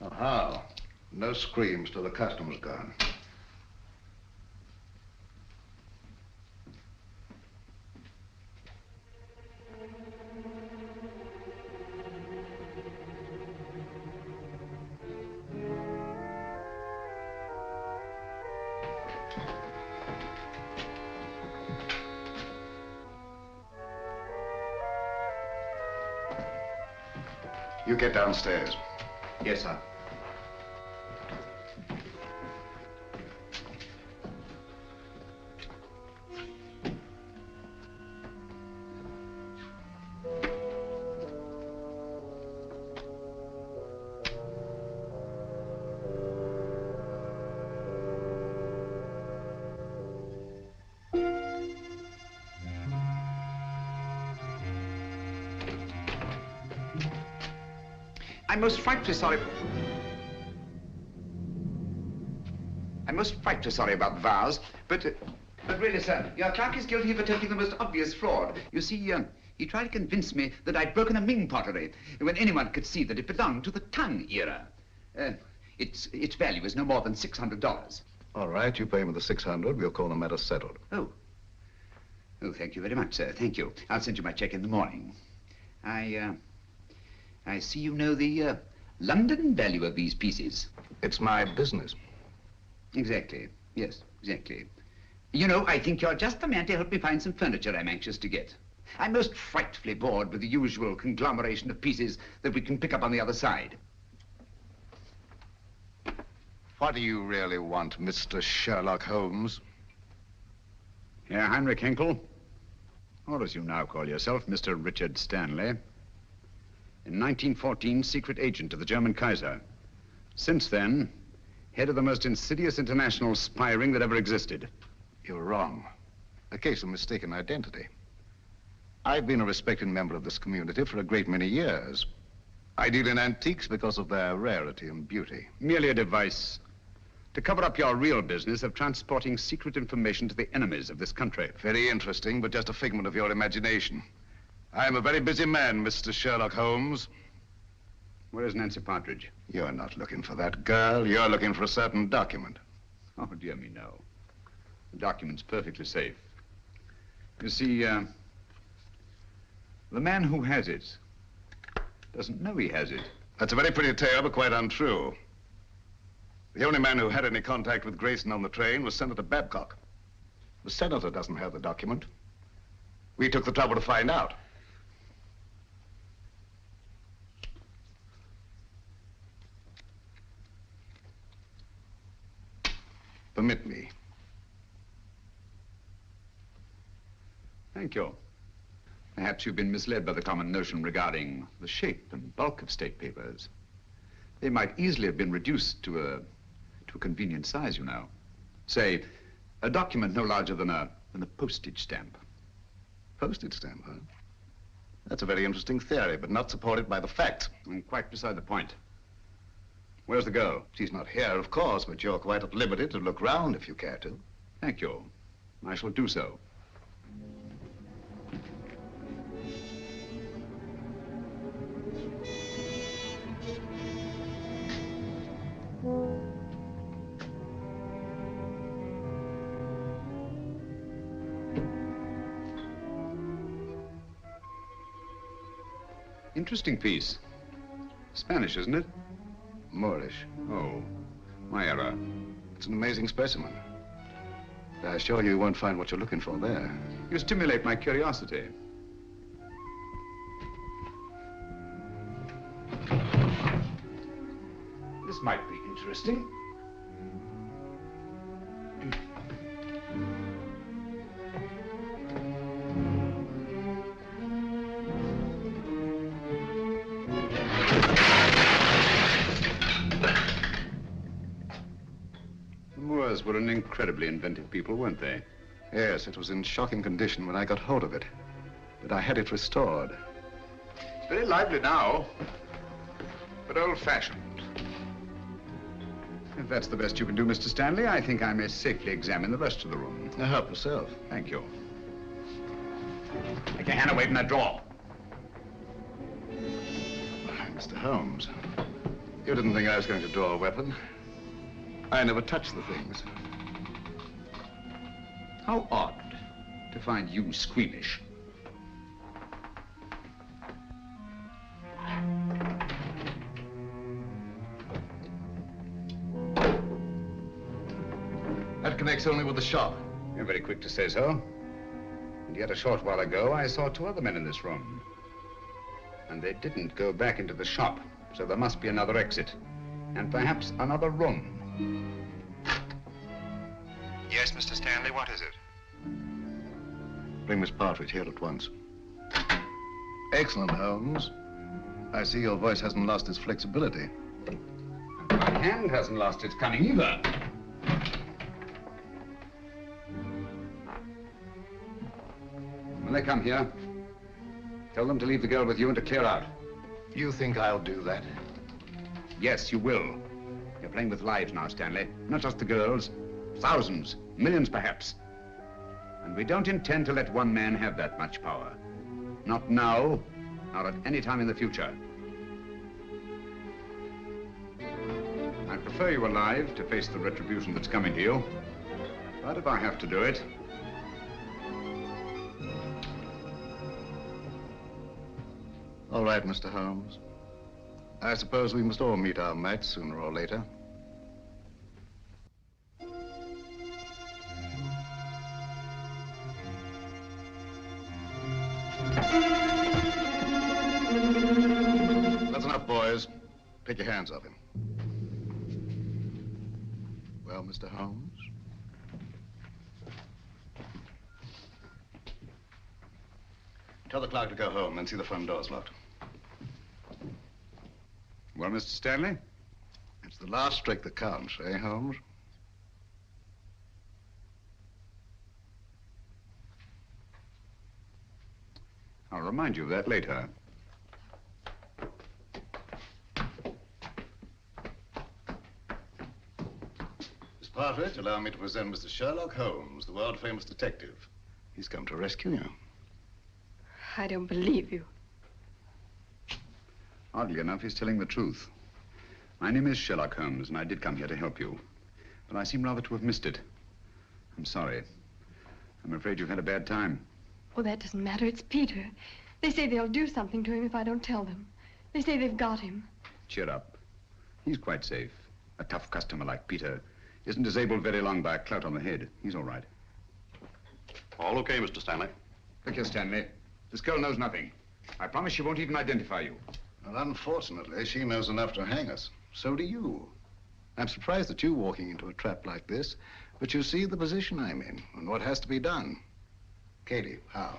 Oh, how? No screams till the customer's gone. You get downstairs. Yes, sir. I'm most frightfully sorry. I'm most frightfully sorry about the vase, but really, sir, your clerk is guilty of attempting the most obvious fraud. You see, he tried to convince me that I'd broken a Ming pottery when anyone could see that it belonged to the Tang era. Its value is no more than $600. All right, you pay me the 600. We'll call the matter settled. Oh, thank you very much, sir. Thank you. I'll send you my check in the morning. I see you know the London value of these pieces. It's my business. Exactly. Yes, exactly. You know, I think you're just the man to help me find some furniture I'm anxious to get. I'm most frightfully bored with the usual conglomeration of pieces that we can pick up on the other side. What do you really want, Mr. Sherlock Holmes? Herr Heinrich Henkel, or as you now call yourself, Mr. Richard Stanley. In 1914, secret agent of the German Kaiser. Since then, head of the most insidious international spy ring that ever existed. You're wrong. A case of mistaken identity. I've been a respected member of this community for a great many years. I deal in antiques because of their rarity and beauty. Merely a device to cover up your real business of transporting secret information to the enemies of this country. Very interesting, but just a figment of your imagination. I'm a very busy man, Mr. Sherlock Holmes. Where is Nancy Partridge? You're not looking for that girl. You're looking for a certain document. Oh, dear me, no. The document's perfectly safe. You see, the man who has it doesn't know he has it. That's a very pretty tale, but quite untrue. The only man who had any contact with Grayson on the train was Senator Babcock. The senator doesn't have the document. We took the trouble to find out. Permit me. Thank you. Perhaps you've been misled by the common notion regarding the shape and bulk of state papers. They might easily have been reduced to a convenient size, you know. Say, a document no larger than a postage stamp. Postage stamp, huh? That's a very interesting theory, but not supported by the facts. And quite beside the point. Where's the girl? She's not here, of course, but you're quite at liberty to look round if you care to. Thank you. I shall do so. Interesting piece. Spanish, isn't it? Moorish. Oh, my error. It's an amazing specimen. I assure you won't find what you're looking for there. You stimulate my curiosity. This might be interesting. Were an incredibly inventive people, weren't they? Yes, it was in shocking condition when I got hold of it. But I had it restored. It's very lively now, but old-fashioned. If that's the best you can do, Mr. Stanley, I think I may safely examine the rest of the room. Now help yourself. Thank you. Take your hand away from that drawer. Mr. Holmes, you didn't think I was going to draw a weapon. I never touched the things. How odd to find you squeamish. That connects only with the shop. You're very quick to say so. And yet a short while ago, I saw two other men in this room. And they didn't go back into the shop, so there must be another exit. And perhaps another room. Yes, Mr. Stanley, what is it? Bring Miss Partridge here at once. Excellent, Holmes. I see your voice hasn't lost its flexibility. My hand hasn't lost its cunning either. When they come here, tell them to leave the girl with you and to clear out. You think I'll do that? Yes, you will. You're playing with lives now, Stanley. Not just the girls. Thousands, millions perhaps. And we don't intend to let one man have that much power. Not now, nor at any time in the future. I prefer you alive to face the retribution that's coming to you. But if I have to do it... All right, Mr. Holmes. I suppose we must all meet our match sooner or later. That's enough, boys. Take your hands off him. Well, Mr. Holmes? Tell the clerk to go home and see the front door's locked. Well, Mr. Stanley? It's the last trick that counts, eh, Holmes? I'll remind you of that later. Miss Partridge, allow me to present Mr. Sherlock Holmes, the world-famous detective. He's come to rescue you. I don't believe you. Oddly enough, he's telling the truth. My name is Sherlock Holmes, and I did come here to help you. But I seem rather to have missed it. I'm sorry. I'm afraid you've had a bad time. Oh, that doesn't matter. It's Peter. They say they'll do something to him if I don't tell them. They say they've got him. Cheer up. He's quite safe. A tough customer like Peter isn't disabled very long by a clout on the head. He's all right. All okay, Mr. Stanley. Look here, Stanley. This girl knows nothing. I promise she won't even identify you. Well, unfortunately, she knows enough to hang us. So do you. I'm surprised at you walking into a trap like this, but you see the position I'm in and what has to be done. Katie, how?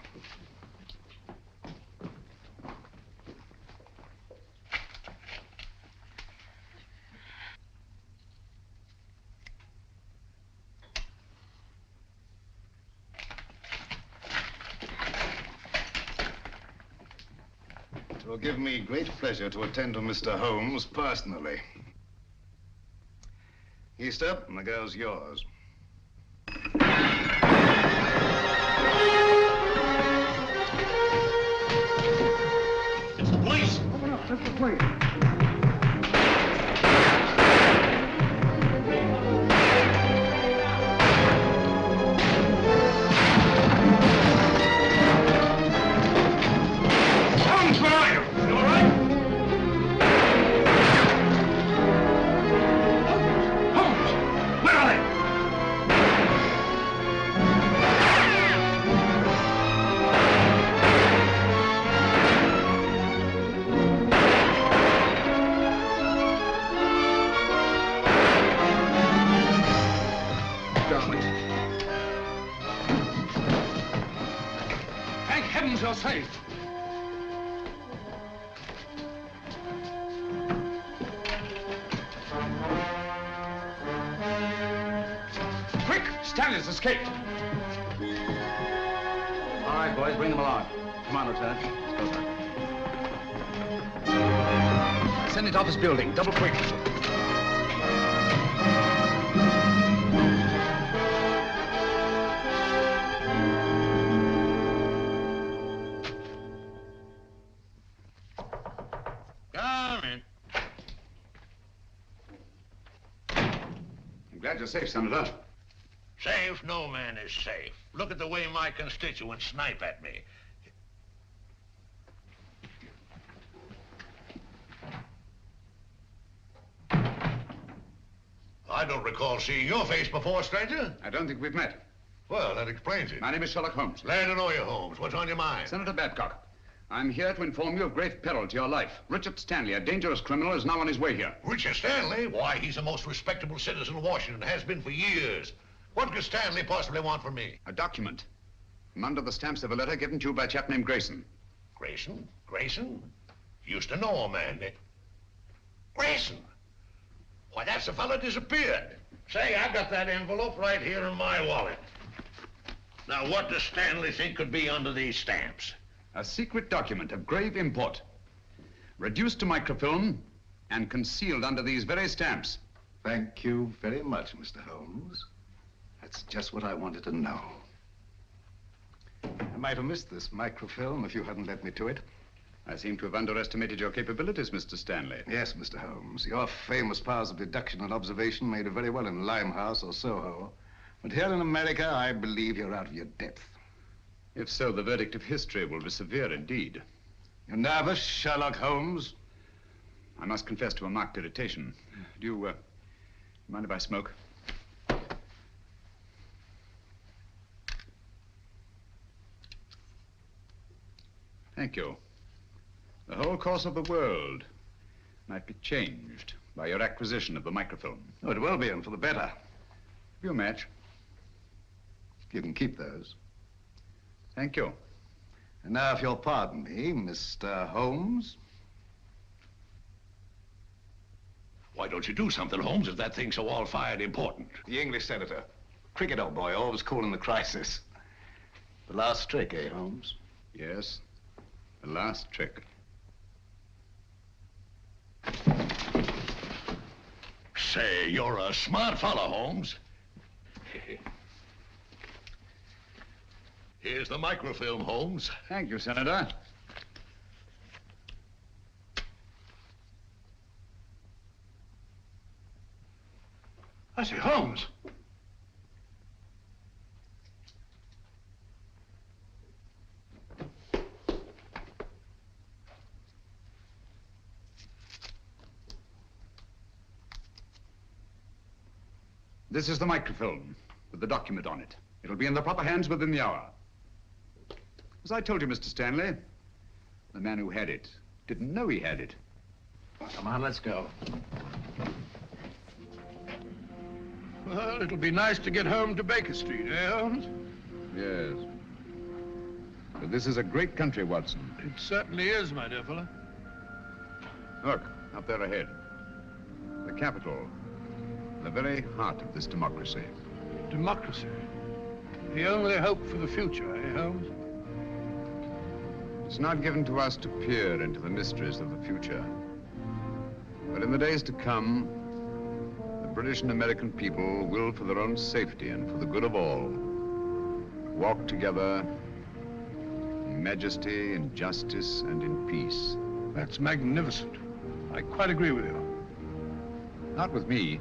It will give me great pleasure to attend to Mr. Holmes personally. Easter, and the girl's yours. It's the police! Open up, that's the police. You're safe. Quick! Stanley's escaped. All right, boys, bring them along. Come on, Lieutenant. Let's go, sir. Send it off his building. Double quick. Glad you're safe, Senator. Safe? No man is safe. Look at the way my constituents snipe at me. I don't recall seeing your face before, stranger. I don't think we've met. Well, that explains it. My name is Sherlock Holmes. Glad to know you, Holmes. What's on your mind? Senator Babcock. I'm here to inform you of grave peril to your life. Richard Stanley, a dangerous criminal, is now on his way here. Richard Stanley? Why, he's the most respectable citizen of Washington, has been for years. What could Stanley possibly want from me? A document. From under the stamps of a letter given to you by a chap named Grayson. Grayson? Grayson? Used to know a man. Grayson? Why, that's the fellow disappeared. Say, I got that envelope right here in my wallet. Now, what does Stanley think could be under these stamps? A secret document of grave import. Reduced to microfilm and concealed under these very stamps. Thank you very much, Mr. Holmes. That's just what I wanted to know. I might have missed this microfilm if you hadn't led me to it. I seem to have underestimated your capabilities, Mr. Stanley. Yes, Mr. Holmes. Your famous powers of deduction and observation made it very well in Limehouse or Soho. But here in America, I believe you're out of your depth. If so, the verdict of history will be severe indeed. You nervous, Sherlock Holmes? I must confess to a marked irritation. Do you mind if I smoke? Thank you. The whole course of the world might be changed by your acquisition of the microfilm. Oh, it will be, and for the better. Have you a match? You can keep those. Thank you. And now, if you'll pardon me, Mr. Holmes. Why don't you do something, Holmes, if that thing's so all-fired important? The English senator. Cricket, old boy, always cool in the crisis. The last trick, eh, Holmes? Yes, the last trick. Say, you're a smart fellow, Holmes. Here's the microfilm, Holmes. Thank you, Senator. I say, Holmes. This is the microfilm with the document on it. It'll be in the proper hands within the hour. As I told you, Mr. Stanley, the man who had it didn't know he had it. Well, come on, let's go. Well, it'll be nice to get home to Baker Street, eh, Holmes? Yes. But this is a great country, Watson. It certainly is, my dear fellow. Look, up there ahead. The Capitol. The very heart of this democracy. Democracy? The only hope for the future, eh, Holmes? It's not given to us to peer into the mysteries of the future. But in the days to come, the British and American people will, for their own safety and for the good of all, walk together in majesty, in justice, and in peace. That's magnificent. I quite agree with you. Not with me,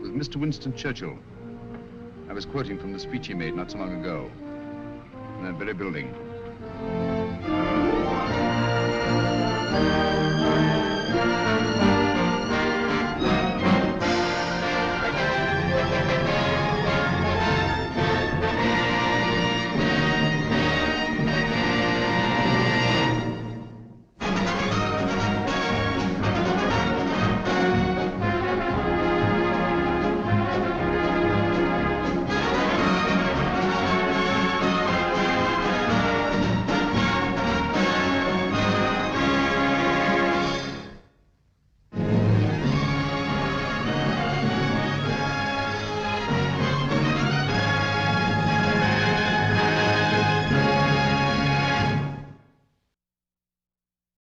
with Mr. Winston Churchill. I was quoting from the speech he made not so long ago, in that very building.